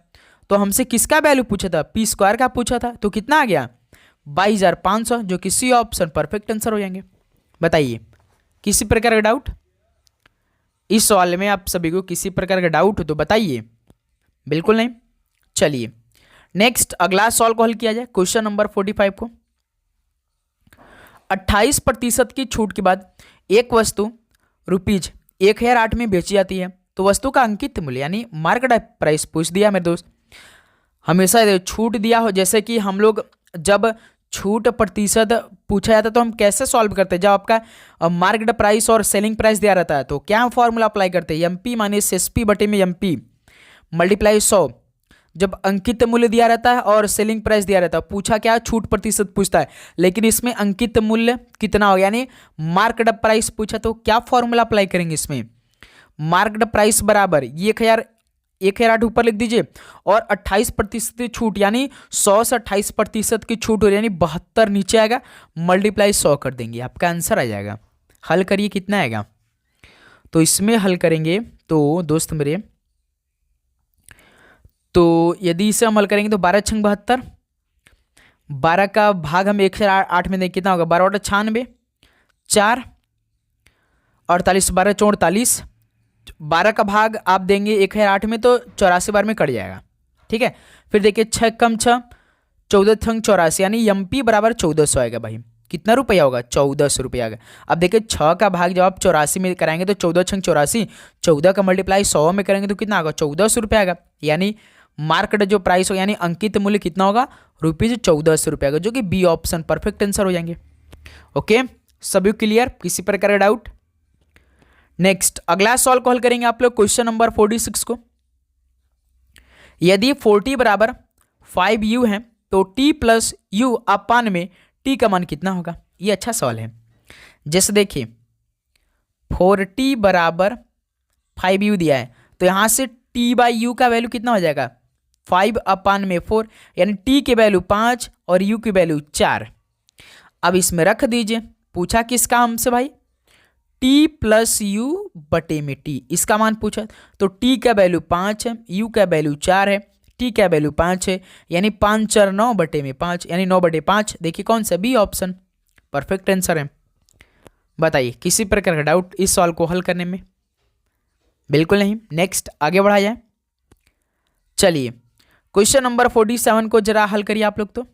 तो हमसे किसका वैल्यू पूछा था, पी स्क्वायर का पूछा था, तो कितना आ गया 22,500, जो कि सी ऑप्शन परफेक्ट आंसर हो जाएंगे। बताइए किसी प्रकार का डाउट इस सवाल में, आप सभी को किसी प्रकार का डाउट हो तो बताइए। बिल्कुल नहीं। चलिए नेक्स्ट अगला सॉल्व को हल किया जाए। क्वेश्चन नंबर 45 को 28% की छूट के बाद एक वस्तु ₹1008 में बेची जाती है, तो वस्तु का अंकित मूल्य यानी मार्केट प्राइस पूछ दिया मेरे दोस्त। हमेशा छूट दिया हो, जैसे कि हम लोग जब छूट प्रतिशत पूछा जाता है तो हम कैसे सॉल्व करते हैं, जब आपका मार्केट प्राइस और सेलिंग प्राइस दिया रहता है तो क्या फॉर्मूला अप्लाई करते हैं, एमपी माइनस एसपी बटे में एमपी मल्टीप्लाई 100। जब अंकित मूल्य दिया रहता है और सेलिंग प्राइस दिया रहता है, पूछा क्या छूट प्रतिशत पूछता है, लेकिन इसमें अंकित मूल्य कितना होगा यानी मार्केट प्राइस पूछा, तो क्या फॉर्मूला अप्लाई करेंगे इसमें, मार्केट प्राइस बराबर 1,008 ऊपर लिख दीजिए और 28% छूट यानी 100 से 28% की छूट हो यानी 72 नीचे आएगा, मल्टीप्लाई 100 कर देंगे, आपका आंसर आ जाएगा। हल करिए कितना आएगा, तो इसमें हल करेंगे तो दोस्त मेरे, तो यदि इसे हम हल करेंगे तो 12 छंग 72, 12 का भाग हम 1,008 में दें कितना होगा, 12 बटा 96, 4 48 12 44, 12 का भाग आप देंगे 1,008 में तो 84 बार में कट जाएगा। ठीक है, फिर देखिए 6 कम 6 14 छंग 84 यानी एमपी बराबर 1400 आएगा भाई। कितना रुपया होगा, 1400 रुपया आएगा। अब देखिए 6 का भाग जब आप 84 में कराएंगे तो 14 छंग 84, 14 का मल्टीप्लाई 100 में करेंगे तो कितना होगा, 1400 रुपया आएगा। यानी मार्केट जो प्राइस हो यानी अंकित मूल्य कितना होगा, ₹1400 रुपया का, जो कि बी ऑप्शन परफेक्ट आंसर हो जाएंगे। ओके, सभी क्लियर, किसी प्रकार का डाउट। नेक्स्ट अगला सॉल्व को हल करेंगे आप लोग क्वेश्चन नंबर 46 को। यदि 40 बराबर 5u है तो t प्लस u अपान में t का मान कितना होगा, ये अच्छा सवाल है। जैसे देखिए 4t बराबर 5u दिया है तो यहां से t बाई यू का वैल्यू कितना हो जाएगा, 5 अपान में 4 यानी t की वैल्यू 5 और u की वैल्यू 4। अब इसमें रख दीजिए, पूछा किसका हमसे भाई, t प्लस यू बटे में t, इसका मान पूछा तो t का वैल्यू 5 है, u का वैल्यू 4 है, t का वैल्यू 5 है, यानी 5 4 9 बटे में 5 यानी 9 बटे 5। देखिए कौन सा, बी ऑप्शन परफेक्ट आंसर है। बताइए किसी प्रकार का डाउट इस सवाल को हल करने में, बिल्कुल नहीं। नेक्स्ट आगे बढ़ा जाए। चलिए क्वेश्चन नंबर 47 को जरा हल करिए आप लोग। तो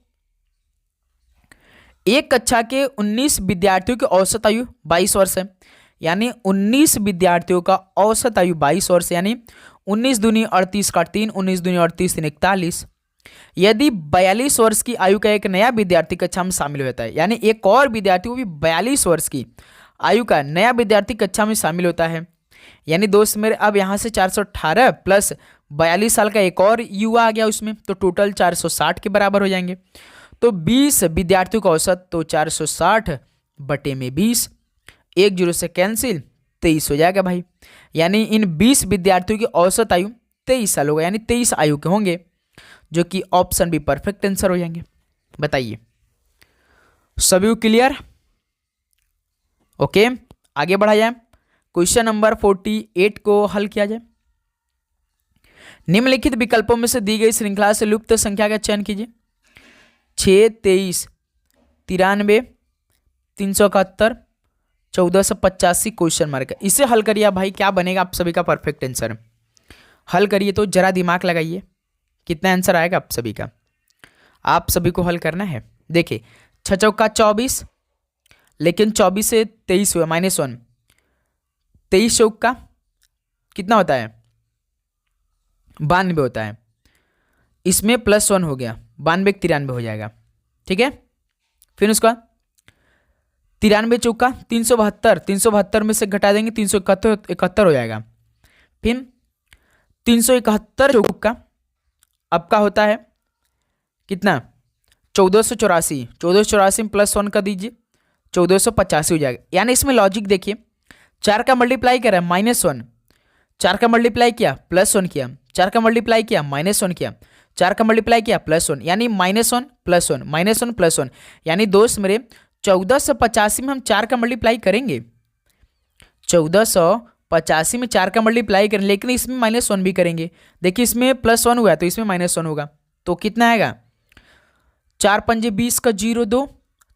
एक कक्षा के 19 विद्यार्थियों की औसत आयु 22 वर्ष है, यानी 19 विद्यार्थियों का औसत आयु 22 वर्ष, यानी 19 दूनी 38 का 3, 19 दूनी 38 3 41। यदि 42 वर्ष की आयु का एक नया विद्यार्थी कक्षा में शामिल होता है, यानी एक और विद्यार्थी वो भी 42 वर्ष की आयु का नया विद्यार्थी कक्षा में शामिल होता है, यानी दोस्त मेरे अब यहाँ से 418 प्लस 42 साल का एक और युवा आ गया उसमें, तो टोटल 460 के बराबर हो जाएंगे। तो 20 विद्यार्थियों का औसत तो 460 बटे में 20, 1 जीरो से कैंसिल 23 हो जाएगा भाई। यानी इन 20 विद्यार्थियों की औसत आयु 23 साल होगा, यानी 23 आयु के होंगे, जो कि ऑप्शन भी परफेक्ट आंसर हो जाएंगे। बताइए सभी क्लियर। ओके आगे बढ़ा जाए, क्वेश्चन नंबर 48 को हल किया जाए। निम्नलिखित विकल्पों में से दी गई श्रृंखला से लुप्त संख्या का चयन कीजिए। 6 23 93 371 1485 क्वेश्चन मार्क। इसे हल करिए भाई, क्या बनेगा आप सभी का परफेक्ट आंसर। हल करिए तो जरा दिमाग लगाइए, कितना आंसर आएगा आप सभी का, आप सभी को हल करना है। देखिए 6 चौका 24, लेकिन 24 से 23 हुआ -1, 23 चौका कितना होता है 92 होता है, इसमें +1 हो गया 92 93 हो जाएगा। ठीक है, फिर उसका 93 चौका 372, 372 में से घटा देंगे 371 हो जाएगा। फिर 371 चौका आपका होता है कितना 1484, 1484 में +1 कर दीजिए 1485 हो जाएगा। यानी इसमें लॉजिक देखिए 4 का मल्टीप्लाई करा -1, 4 का मल्टीप्लाई किया +1 किया, 4 का मल्टीप्लाई किया -1 किया, 4 का मल्टीप्लाई किया +1, यानी -1 +1 -1 +1, यानी दोस्त मेरे 1485 में हम 4 का मल्टीप्लाई करेंगे, 1485 में 4 का मल्टीप्लाई करें, लेकिन इसमें -1 भी करेंगे। देखिए इसमें +1 हुआ है तो इसमें -1 होगा, तो कितना आएगा 4 पंजे 20 का 0 2,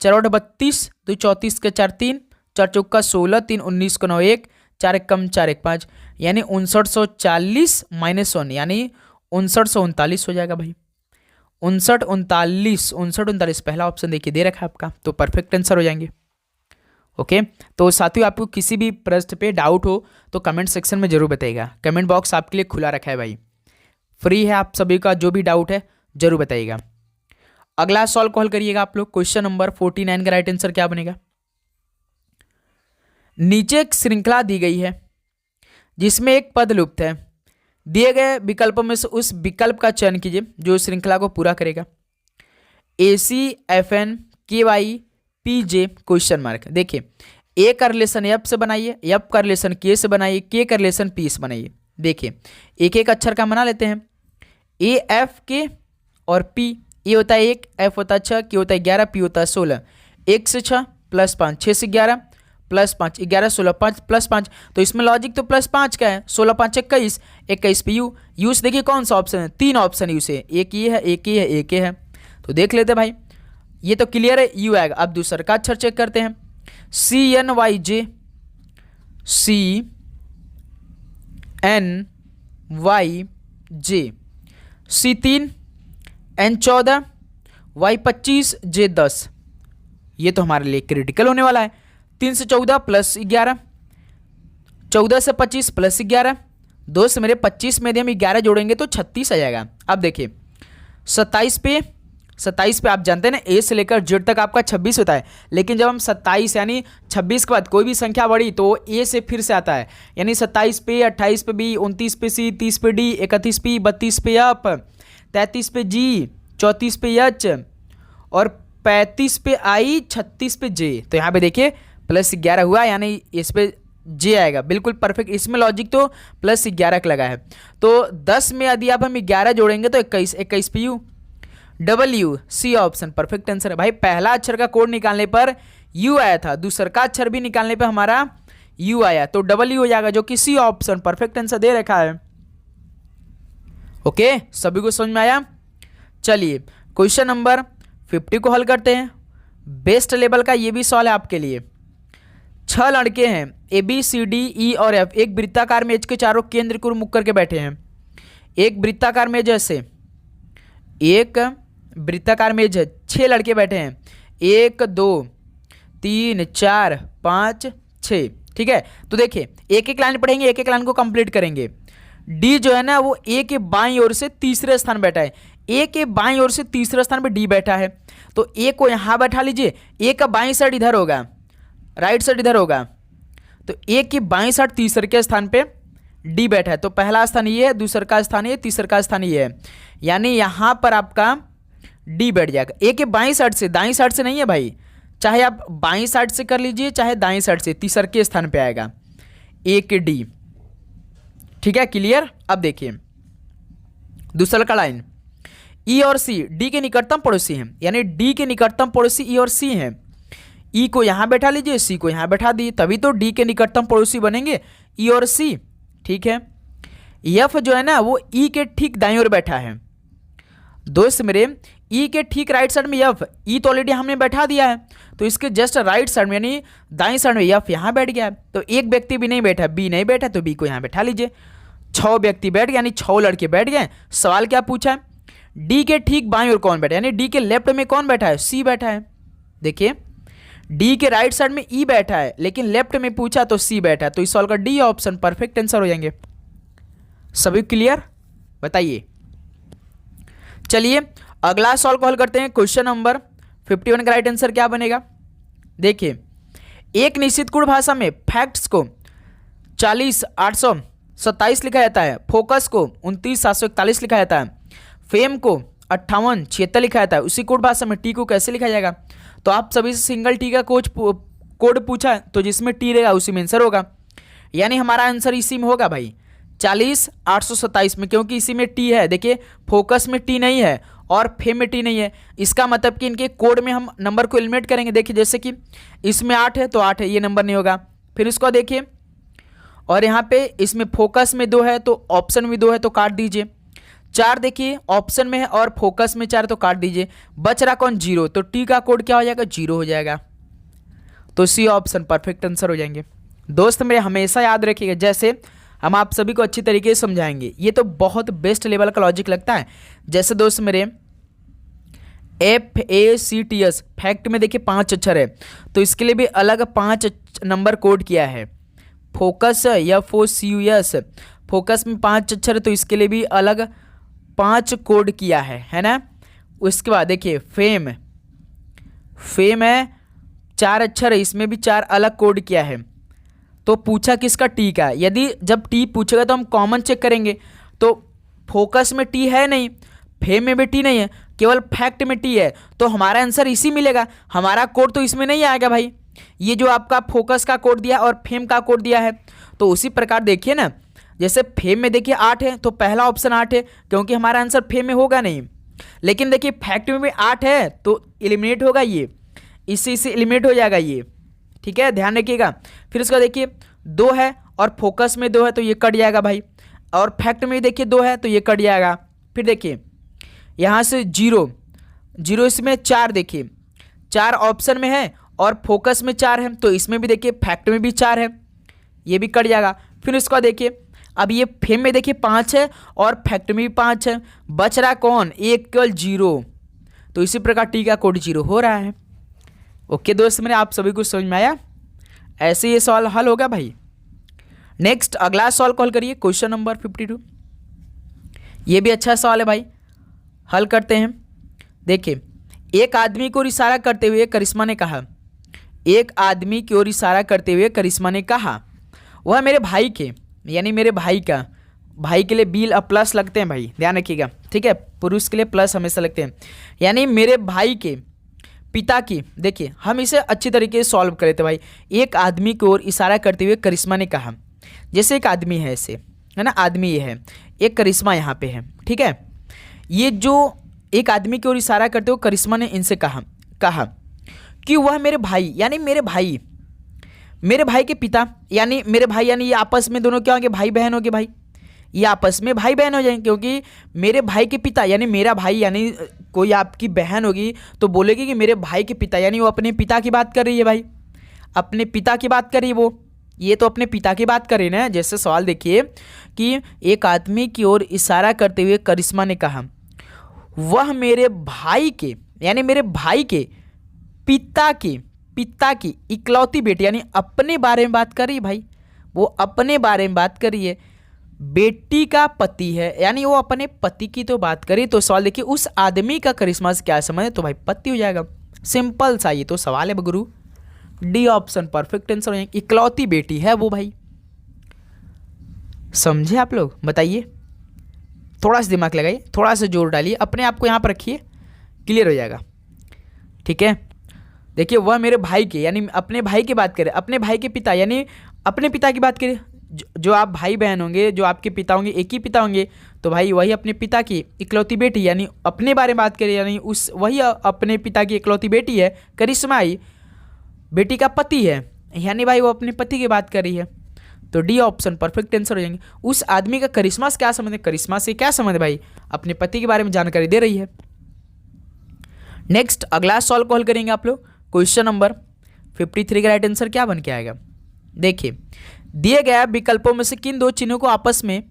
4 8 32, 2 34 का 4 3, 4 चौका 16, 3 19 का 9 1, 4 1 कम 4 1 5, यानी 5940 -1, यानी 5939 हो जाएगा भाई। 5939 पहला ऑप्शन देखिए दे रखा है आपका, तो परफेक्ट आंसर हो जाएंगे। ओके तो साथियों आपको किसी भी प्रश्न पे डाउट हो तो कमेंट सेक्शन में जरूर बताइएगा, कमेंट बॉक्स आपके लिए खुला रखा है भाई, फ्री है, आप सभी का जो भी डाउट है जरूर बताइएगा। अगला सॉल्व कॉल करिएगा आप लोग। क्वेश्चन नंबर 49 का राइट आंसर क्या बनेगा? नीचे एक श्रृंखला दी गई है जिसमें एक पद लुप्त है, दिए गए विकल्पों में से उस विकल्प का चयन कीजिए जो श्रृंखला को पूरा करेगा। ACFN KY PJ question mark. देखिए ए का रिलेशन एफ से बनाइए, एफ का रिलेशन के से बनाइए, के का रिलेशन पी से बनाइए। देखिए एक एक अक्षर का बना लेते हैं, ए एफ के और पी। ए होता है 1, एफ होता है 6, के होता है 11, पी होता है 16। 1 से 6 +5, 6 से 11 +5, 11 16 5 +5, तो इसमें लॉजिक तो +5 का है। 16 5 21, 21 पे यू से देखिए कौन सा ऑप्शन है, 3 ऑप्शन यू से, एक ये है, एक ये है, एक ये है, तो देख लेते भाई, ये तो क्लियर है, यू आएगा। अब दूसरा का अक्षर चेक करते हैं, CNYJ, CNYJ, C3, N14, Y25, J10, ये तो हमारे लिए क्रिटिकल होने वाला है। 3 से 14 +11, 14 से 25 +11, 2 से मेरे 25 में हम 11 जोड़ेंगे तो 36 आ जाएगा। अब देखिए 27 पे आप जानते हैं ना ए से लेकर जेड तक आपका 26 होता है, लेकिन जब हम 27 यानी 26 के बाद कोई भी संख्या बढ़ी तो ए से फिर से आता है, यानी 27 पे, 28 पे बी, 29 पे सी, 30 पे डी, 31 पे, 32 पे अप, 33 पे जी, 34 पे एच और 35 पे आई, 36 पे जे। तो यहाँ पे देखिए +11 हुआ, यानी इस पे जे आएगा, बिल्कुल परफेक्ट। इसमें लॉजिक तो +11 का लगा है, तो 10 में यदि आप हम 11 जोड़ेंगे तो 21, 21 पे U, W, C option perfect answer है भाई। पहला अक्षर का कोड निकालने पर यू आया था, दूसरा का अक्षर भी निकालने पर हमारा यू आया, तो डब्ल्यू हो जाएगा, जो कि सी ऑप्शन परफेक्ट आंसर दे रखा है। ओके सभी को समझ में आया? चलिए क्वेश्चन नंबर 50 को हल करते हैं। बेस्ट लेवल का ये भी सवाल है आपके लिए। 6 लड़के हैं ABCDE और F, एक वृत्ताकार मेज के चारों केंद्र को मुख करके बैठे हैं। एक वृत्ताकार मेज ऐसे, एक वृत्ताकार मेज है, 6 लड़के बैठे हैं, 1 2 3 4 5 6, ठीक है। तो देखिए एक एक लाइन पढ़ेंगे, एक एक लाइन को कंप्लीट करेंगे। डी जो है ना वो ए के बाईं ओर से तीसरे स्थान बैठा है, ए के बाईं ओर से तीसरे स्थान पे डी बैठा है, तो ए को यहां बैठा लीजिए, ए का बाईं साइड इधर होगा, राइट साइड इधर होगा, तो ए की बाईं साइड तीसरे के स्थान पे डी बैठा है, तो पहला स्थान ये है, दूसरा का स्थान ये, तीसरा का स्थान ये है, यानी यहां पर आपका डी बैठ जाएगा। ए के बाईं साइड से, दाईं साइड से नहीं है भाई, चाहे आप बाईं साइड से कर लीजिए चाहे दाईं साइड से, तीसरे के स्थान पे आएगा ए के डी, ठीक है क्लियर। अब देखिए दूसरा का लाइन, ई और सी डी के निकटतम पड़ोसी हैं, यानी डी के निकटतम पड़ोसी ई और सी हैं। ई को यहां बैठा लीजिए, सी को यहां बैठा दिए, तभी तो डी के निकटतम पड़ोसी बनेंगे ई और सी, ठीक है। एफ जो है ना वो ई के ठीक दाईं ओर बैठा है। दोस्त मेरे ई के ठीक राइट साइड में एफ, ई तो ऑलरेडी हमने बैठा दिया है, तो इसके जस्ट राइट साइड में यानी दाईं साइड में एफ यहां बैठ गया है, तो एक व्यक्ति भी नहीं बैठा, बी नहीं बैठा, तो बी को यहां बैठा लीजिए। 6 व्यक्ति बैठ गए, यानी 6 लड़के बैठ गए। सवाल क्या पूछा है, डी के ठीक बाईं ओर कौन बैठा है, यानी डी के लेफ्ट में कौन बैठा है, सी बैठा है। देखिए डी के राइट साइड में ई बैठा है, लेकिन लेफ्ट में पूछा तो सी बैठा है, तो इस सवाल का डी ऑप्शन परफेक्ट आंसर हो जाएंगे। सभी क्लियर? बताइए। चलिए अगला सवाल को हल करते हैं। क्वेश्चन नंबर 51 का राइट आंसर क्या बनेगा? देखिए एक निश्चित गुण भाषा में फैक्ट्स को 40,827 लिखा जाता है, फोकस को 29,741 लिखा जाता है, फेम को 58,76 लिखा जाता है। उसी कोड भाषा में टी को कैसे लिखा जाएगा? तो आप सभी से सिंगल टी का कोड पूछा है, तो जिसमें टी रहेगा उसी में आंसर होगा। यानी हमारा आंसर इसी में होगा भाई 40 827 में, क्योंकि इसी में टी है। देखिए फोकस में टी नहीं है और फेम में टी नहीं है, इसका मतलब कि इनके कोड में हम नंबर को एलिमिनेट करेंगे। देखिए जैसे कि इसमें 8 है तो 8 है, ये नंबर नहीं होगा। फिर इसको देखिए, और यहाँ पे इसमें फोकस में 2 है तो ऑप्शन में 2 है तो काट दीजिए। 4 देखिए ऑप्शन में है और फोकस में 4 तो काट दीजिए। बच रहा कौन? 0, तो टी का कोड क्या हो जाएगा? 0 हो जाएगा। तो सी ऑप्शन परफेक्ट आंसर हो जाएंगे। दोस्त मेरे हमेशा याद रखिएगा, जैसे हम आप सभी को अच्छी तरीके से समझाएंगे, ये तो बहुत बेस्ट लेवल का लॉजिक लगता है। जैसे दोस्त मेरे FACTS फैक्ट में देखिए 5 अक्षर है, तो इसके लिए भी अलग 5 नंबर कोड किया है। फोकस FOCUS फोकस में 5 अक्षर है, तो इसके लिए भी अलग 5 कोड किया है ना। उसके बाद देखिए फेम है 4 अक्षर है, इसमें भी 4 अलग कोड किया है। तो पूछा किसका? टी का। यदि जब टी पूछेगा तो हम कॉमन चेक करेंगे, तो फोकस में टी है नहीं, फेम में भी टी नहीं है, केवल फैक्ट में टी है, तो हमारा आंसर इसी मिलेगा। हमारा कोड तो इसमें नहीं आएगा भाई, ये जो आपका फोकस का कोड दिया और फेम का कोड दिया है। तो उसी प्रकार देखिए ना, जैसे फेम में देखिए 8 है तो पहला ऑप्शन 8 है, क्योंकि हमारा आंसर फेम में होगा नहीं। लेकिन देखिए फैक्ट में भी 8 है तो एलिमिनेट होगा, ये इसी से एलिमिनेट हो जाएगा ये, ठीक है, ध्यान रखिएगा। फिर उसका देखिए 2 है और फोकस में 2 है तो ये कट जाएगा भाई, और फैक्ट में देखिए 2 है तो ये कट जाएगा। फिर देखिए यहाँ से 0 इसमें 4 देखिए 4 ऑप्शन में है और फोकस में 4 है, तो इसमें भी देखिए फैक्ट में भी 4 है, ये भी कट जाएगा। फिर इसका देखिए अब ये फेम में देखिए 5 है और फैक्ट में भी 5 है, बच रहा कौन? एक केवल 0, तो इसी प्रकार टी का कोड 0 हो रहा है। ओके दोस्त मेरे, आप सभी को समझ में आया? ऐसे ये सवाल हल होगा भाई। नेक्स्ट अगला सवाल कॉल करिए, क्वेश्चन नंबर 52। ये भी अच्छा सवाल है भाई, हल करते हैं। देखिए एक आदमी को इशारा करते हुए करिश्मा ने कहा, एक आदमी की ओर इशारा करते हुए करिश्मा ने कहा, वह मेरे भाई के, यानी मेरे भाई का, भाई के लिए बिल प्लस लगते हैं भाई, ध्यान रखिएगा, ठीक है, पुरुष के लिए प्लस हमेशा लगते हैं, यानी मेरे भाई के पिता की। देखिए हम इसे अच्छी तरीके से सॉल्व करे थे भाई। एक आदमी की ओर इशारा करते हुए करिश्मा ने कहा, जैसे एक आदमी है ऐसे, है ना, आदमी ये है, एक करिश्मा यहाँ पे है, ठीक है। ये जो एक आदमी की ओर इशारा करते हुए करिश्मा ने इनसे कहा कि वह मेरे भाई, यानी मेरे भाई के पिता, यानी मेरे भाई, यानी ये आपस में दोनों क्या होंगे? भाई बहन होंगे भाई, ये आपस में भाई बहन हो जाएंगे, क्योंकि मेरे भाई के पिता यानी मेरा भाई, यानी कोई आपकी बहन होगी तो बोलेगी कि मेरे भाई के पिता, यानी वो अपने पिता की बात कर रही है भाई, अपने पिता की बात कर रही है वो, ये तो अपने पिता की बात कर रही है ना। जैसे सवाल देखिए कि एक आदमी की ओर इशारा करते हुए करिश्मा ने कहा, वह मेरे भाई के, यानी मेरे भाई के पिता की इकलौती बेटी, यानी अपने बारे में बात कर रही है भाई, वो अपने बारे में बात कर रही है, बेटी का पति है, यानी वो अपने पति की तो बात करी। तो सवाल देखिए उस आदमी का करिश्मा से क्या संबंध है? तो भाई पति हो जाएगा, सिंपल सा ये तो सवाल है गुरु। डी ऑप्शन परफेक्ट आंसर हो जाएगा, इकलौती बेटी है वो भाई। समझे आप लोग? बताइए, थोड़ा सा दिमाग लगाइए, थोड़ा सा जोर डालिए, अपने आप को यहाँ पर रखिए, क्लियर हो जाएगा, ठीक है। देखिए वह मेरे भाई के, यानी अपने भाई की बात करें, अपने भाई के पिता, यानी अपने पिता की बात करें, जो आप भाई बहन होंगे, जो आपके पिता होंगे, एक ही पिता होंगे, तो भाई वही अपने पिता की इकलौती बेटी, यानी अपने बारे में बात करें, यानी उस वही अपने पिता की इकलौती बेटी है, करिश्मा आई बेटी का पति है, यानी भाई वो अपने पति की बात कर रही है। तो डी ऑप्शन परफेक्ट आंसर हो जाएंगे। उस आदमी का करिश्मा से क्या संबंध है? करिश्मा से क्या संबंध है भाई? अपने पति के बारे में जानकारी दे रही है। नेक्स्ट अगला सॉल्व कॉल करेंगे आप लोग, क्वेश्चन नंबर 53 का राइट आंसर क्या बन के आएगा? देखिए दिए गए विकल्पों में से किन दो चिन्हों को आपस में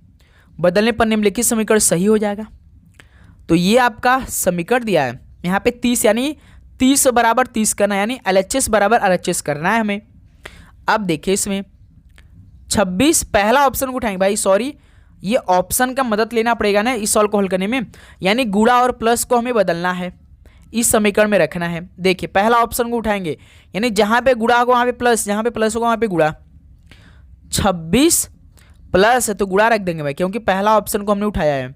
बदलने पर निम्नलिखित समीकरण सही हो जाएगा? तो ये आपका समीकरण दिया है यहाँ पे 30, यानी 30 बराबर 30 करना, यानी LHS बराबर RHS करना है हमें। अब देखिए इसमें 26 पहला ऑप्शन को उठाएंगे भाई, सॉरी ये ऑप्शन का मदद लेना पड़ेगा ना इस सॉल्व को हल करने में, यानी गुणा और प्लस को हमें बदलना है, इस समीकरण में रखना है। देखिए पहला ऑप्शन को उठाएंगे, यानी जहां पे गुणा होगा वहां पे प्लस, जहां पे प्लस होगा वहां पे गुणा। 26 प्लस है तो गुणा रख देंगे भाई, क्योंकि पहला ऑप्शन को हमने उठाया है।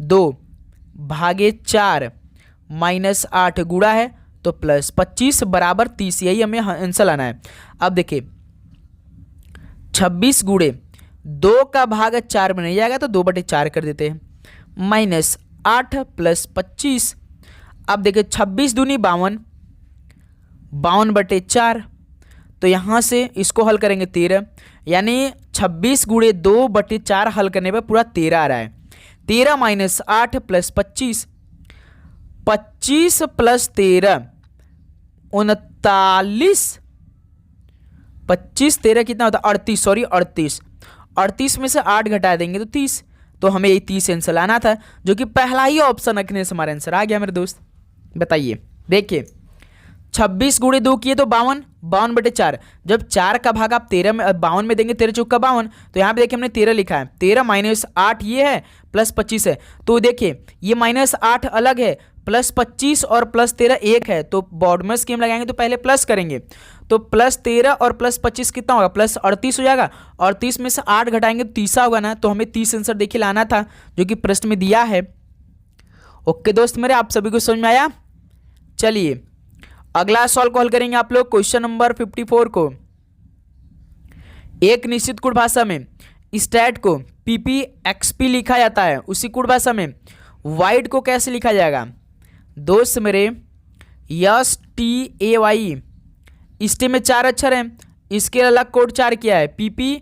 2/4 माइनस 8 गुणा है तो प्लस, 25 बराबर 30, यही हमें आंसर लाना है। अब देखिए 26 गुणे 2 का भाग 4 में नहीं जाएगा तो 2/4 कर देते हैं, माइनस 8 प्लस 25। अब देखिए 26 दूनी 52, 52/4, तो यहाँ से इसको हल करेंगे 13, यानी 26 गुणे 2/4 हल करने पर पूरा 13 आ रहा है। 13 माइनस 8 प्लस 25, 25 प्लस 13 39, 25 13 कितना होता है 38, सॉरी 38, 38 में से 8 घटा देंगे तो 30, तो हमें ये 30 आंसर लाना था, जो कि पहला ही ऑप्शन रखने से हमारा आंसर आ गया मेरे दोस्त। बताइए, देखिए 26 गुणे 2 किए तो 52, 52/4, जब 4 का भाग आप 13 में 52 में देंगे, 13 चौका 52, तो यहाँ पे देखिए हमने 13 लिखा है, 13 माइनस 8 ये है प्लस 25 है, तो देखिए ये माइनस 8 अलग है, प्लस 25 और प्लस 13 एक है, तो बॉर्ड में स्कीम लगाएंगे तो पहले प्लस करेंगे, तो प्लस 13 और प्लस 25 कितना होगा, प्लस 38 हो जाएगा, और 30 में से 8 घटाएंगे तो 30 होगा ना, तो हमें 30 आंसर देखिए लाना था, जो कि प्रश्न में दिया है। ओके दोस्त मेरे, आप सभी को समझ में आया। चलिए अगला सवाल को हल करेंगे आप लोग, क्वेश्चन नंबर 54 को। एक निश्चित कोड भाषा में स्टैट को पीपी एक्सपी लिखा जाता है, उसी कोड भाषा में वाइड को कैसे लिखा जाएगा दोस्त मेरे, STAY, स्टे में 4 अक्षर हैं, इसके अलग कोड 4 किया है, पीपी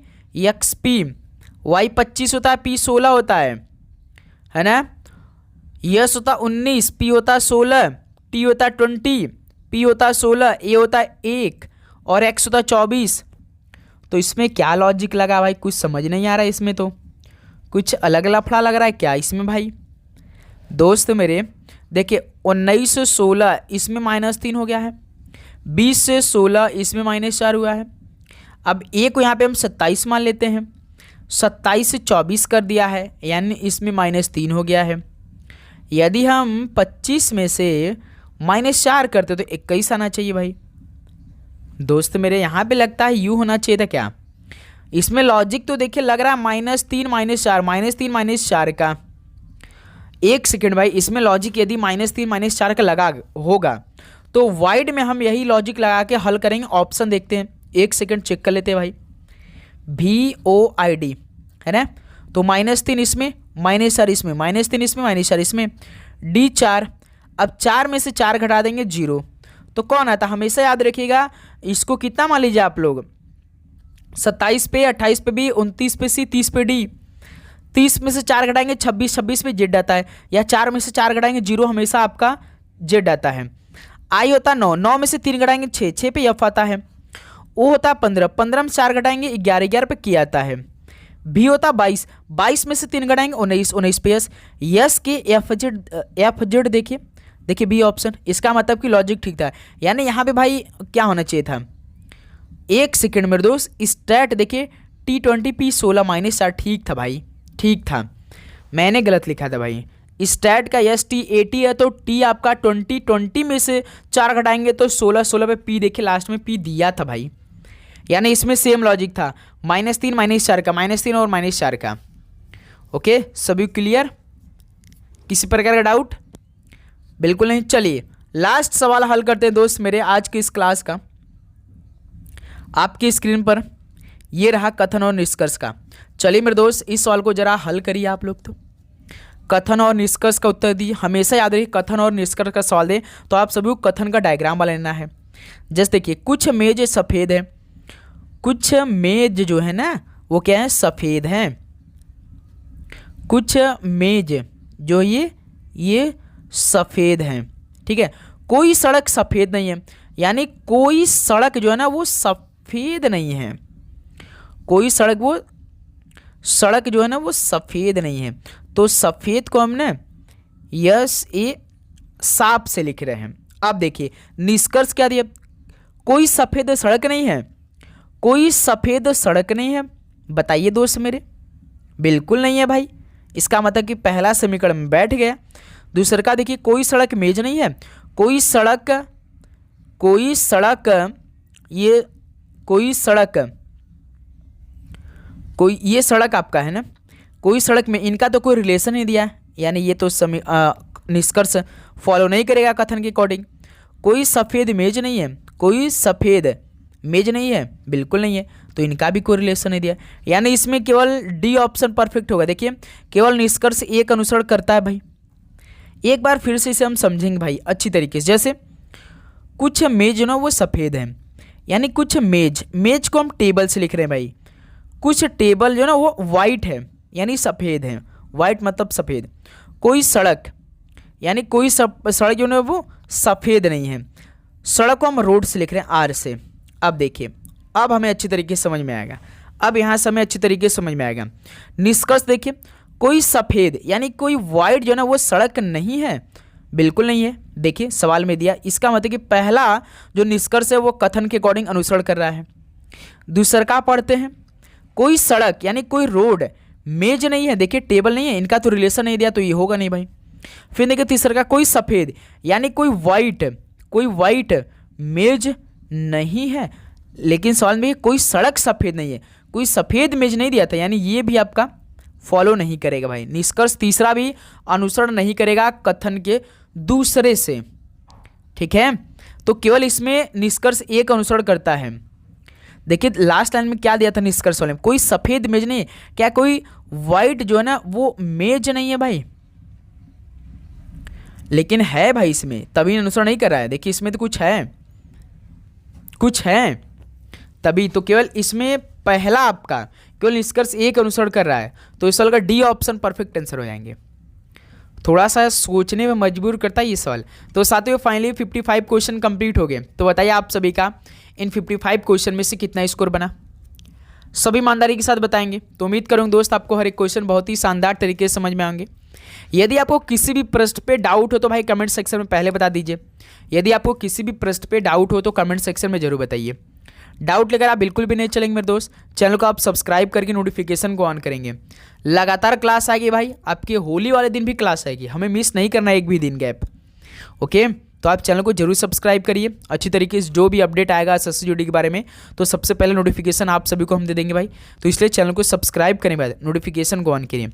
एक्सपी, वाई 25 होता है, पी 16 होता है ना, यस होता 19, पी होता 16, टी होता 20, पी होता 16, ए होता 1 और एक्स होता 24। तो इसमें क्या लॉजिक लगा भाई, कुछ समझ नहीं आ रहा है, इसमें तो कुछ अलग लफड़ा लग रहा है क्या इसमें भाई। दोस्त मेरे देखिए 19 से 16 इसमें -3 हो गया है, 20 से 16 इसमें -4 हुआ है। अब ए को यहाँ पे हम 27 मान लेते हैं, 27 से 24 कर दिया है, यानी इसमें -3 हो गया है। यदि हम 25 में से -4 करते तो 21 आना चाहिए भाई। दोस्त मेरे यहाँ पे लगता है यू होना चाहिए था क्या, इसमें लॉजिक तो देखिए लग रहा है -3 -4, -3 -4 का, एक सेकेंड भाई, इसमें लॉजिक यदि -3 -4 का लगा होगा तो वाइड में हम यही लॉजिक लगा के हल करेंगे। ऑप्शन देखते हैं, एक सेकेंड चेक कर लेते हैं भाई, VOID है ना, तो -3 इसमें, -4 इसमें, -3 इसमें, -4 इसमें, D4, अब 4 में से 4 घटा देंगे 0, तो कौन आता, हमेशा याद रखिएगा इसको कितना मान लीजिए आप लोग, 27 पे, 28 पे B, 29 पे C, 30 पे D, 30 में से 4 घटाएंगे 26, 26 पे जेड आता है, या 4 में से 4 घटाएंगे 0, हमेशा आपका जेड आता है। आई होता 9, 9 में से 3 घटाएंगे 6, 6 पे एफ आता है। ओ होता 15, 15 में 4 घटाएंगे 11, 11 पे की आता है। भी होता 22, 22 में से 3 घटाएंगे 19, 19 पे यस, यस के एफ जेड देखिए, देखिए बी ऑप्शन, इसका मतलब कि लॉजिक ठीक था, यानी यहाँ पे भाई क्या होना चाहिए था, एक सेकेंड मेरे दोस्त, स्टैट देखिए T20 P16 -4 ठीक था भाई, ठीक था, मैंने गलत लिखा था भाई। स्टैट का ST80 है तो टी आपका 20, 20 में से 4 घटाएंगे तो 16, 16 पे पी देखिए लास्ट में पी दिया था भाई, यानी इसमें सेम लॉजिक था, -3 -4 का, -3 और -4 का। ओके सभी क्लियर, किसी प्रकार का डाउट बिल्कुल नहीं। चलिए लास्ट सवाल हल करते हैं दोस्त मेरे आज की इस क्लास का। आपकी स्क्रीन पर ये रहा कथन और निष्कर्ष का। चलिए मेरे दोस्त इस सवाल को जरा हल करिए आप लोग, तो कथन और निष्कर्ष का उत्तर दिए। हमेशा याद रखिए कथन और निष्कर्ष का सवाल दे तो आप सभी को कथन का डायग्राम बना लेना है। जैसे देखिए कुछ मेज सफ़ेद है, कुछ मेज जो है ना वो क्या है, सफ़ेद है, कुछ मेज जो ये सफ़ेद हैं, ठीक है। कोई सड़क सफ़ेद नहीं है, यानी कोई सड़क जो है ना वो सफ़ेद नहीं है, कोई सड़क जो है ना वो सफ़ेद नहीं है, तो सफ़ेद को हमने यस ए साफ से लिख रहे हैं। अब देखिए निष्कर्ष क्या दिया, कोई सफ़ेद सड़क नहीं है, कोई सफ़ेद सड़क नहीं है। बताइए दोस्त मेरे, बिल्कुल नहीं है भाई, इसका मतलब कि पहला समीकरण में बैठ गया। दूसरा का देखिए कोई सड़क मेज नहीं है, कोई सड़क ये सड़क आपका है ना, कोई सड़क में, इनका तो कोई रिलेशन नहीं दिया है, यानी ये तो निष्कर्ष फॉलो नहीं करेगा कथन के अकॉर्डिंग। कोई सफ़ेद मेज नहीं है, कोई सफ़ेद मेज नहीं है, बिल्कुल नहीं है, तो इनका भी कोई रिलेशन नहीं दिया, यानी इसमें केवल डी ऑप्शन परफेक्ट होगा। देखिए केवल निष्कर्ष एक अनुसरण करता है भाई। एक बार फिर से इसे हम समझेंगे भाई अच्छी तरीके से। जैसे कुछ मेज जो ना वो सफ़ेद हैं, यानी कुछ मेज को हम टेबल से लिख रहे हैं भाई। कुछ टेबल जो ना वो वाइट है, यानी सफ़ेद है, वाइट मतलब सफ़ेद। कोई सड़क, यानी कोई सड़क जो ना वो सफ़ेद नहीं है। सड़क को हम रोड से लिख रहे हैं, आर से। अब देखिए, अब हमें अच्छी तरीके से समझ में आएगा, अब यहाँ से हमें अच्छी तरीके से समझ में आएगा। निष्कर्ष देखिए, कोई सफ़ेद यानी कोई वाइट जो ना वो सड़क नहीं है, बिल्कुल नहीं है। देखिए सवाल में दिया, इसका मतलब कि पहला जो निष्कर्ष है वो कथन के अकॉर्डिंग अनुसरण कर रहा है। दूसरा का पढ़ते हैं, कोई सड़क यानी कोई रोड, मेज नहीं है, देखिए टेबल नहीं है, इनका तो रिलेशन नहीं दिया तो ये होगा नहीं भाई। फिर देखिए तीसरा का कोई सफ़ेद यानी कोई वाइट मेज नहीं है, लेकिन सवाल में कोई सड़क सफ़ेद नहीं है, कोई सफ़ेद मेज नहीं दिया था, यानी ये भी आपका फॉलो नहीं करेगा भाई। निष्कर्ष तीसरा भी अनुसरण नहीं करेगा कथन के दूसरे से, ठीक है। तो केवल इसमें निष्कर्ष एक अनुसरण करता है। देखिए लास्ट लाइन में क्या दिया था निष्कर्ष वाले में, कोई सफ़ेद मेज नहीं है, क्या कोई वाइट जो है ना वो मेज नहीं है भाई, लेकिन है भाई इसमें, तभी अनुसरण नहीं कर रहा है। देखिए इसमें तो कुछ है तभी, तो केवल इसमें पहला आपका केवल निष्कर्ष एक अनुसरण कर रहा है, तो इस सवाल का डी ऑप्शन परफेक्ट आंसर हो जाएंगे। थोड़ा सा सोचने में मजबूर करता है ये सवाल। तो साथियों फाइनली 55 क्वेश्चन कंप्लीट हो गए। तो बताइए आप सभी का इन 55 क्वेश्चन में से कितना स्कोर बना, सभी ईमानदारी के साथ बताएंगे। तो उम्मीद करूँगा दोस्त आपको हर एक क्वेश्चन बहुत ही शानदार तरीके से समझ में आएंगे। यदि आपको किसी भी प्रश्न पे डाउट हो तो भाई कमेंट सेक्शन में पहले बता दीजिए। यदि आपको किसी भी प्रश्न पे डाउट हो तो कमेंट सेक्शन में जरूर बताइए। डाउट लेकर आप बिल्कुल भी नहीं चलेंगे मेरे दोस्त, चैनल को आप सब्सक्राइब करके नोटिफिकेशन को ऑन करेंगे। लगातार क्लास आएगी भाई, आपके होली वाले दिन भी क्लास आएगी, हमें मिस नहीं करना एक भी दिन गैप। ओके, तो आप चैनल को जरूर सब्सक्राइब करिए। अच्छी तरीके से जो भी अपडेट आएगा SSCGD के बारे में तो सबसे पहले नोटिफिकेशन आप सभी को हम दे देंगे भाई। तो इसलिए चैनल को सब्सक्राइब करने के बाद नोटिफिकेशन को ऑन करिए।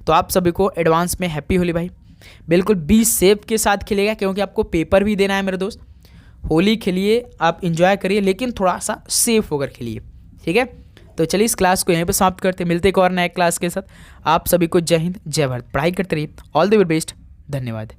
तो आप सभी को एडवांस में हैप्पी होली भाई। बिल्कुल बी सेफ के साथ खेलेगा, क्योंकि आपको पेपर भी देना है मेरे दोस्त। होली खेलिए, आप इंजॉय करिए, लेकिन थोड़ा सा सेफ होकर खेलिए, ठीक है। तो चलिए इस क्लास को यहीं पर समाप्त करते हैं, मिलते एक और नए क्लास के साथ। आप सभी को जय हिंद जय भारत, पढ़ाई करते रहिए। ऑल द वेरी बेस्ट, धन्यवाद।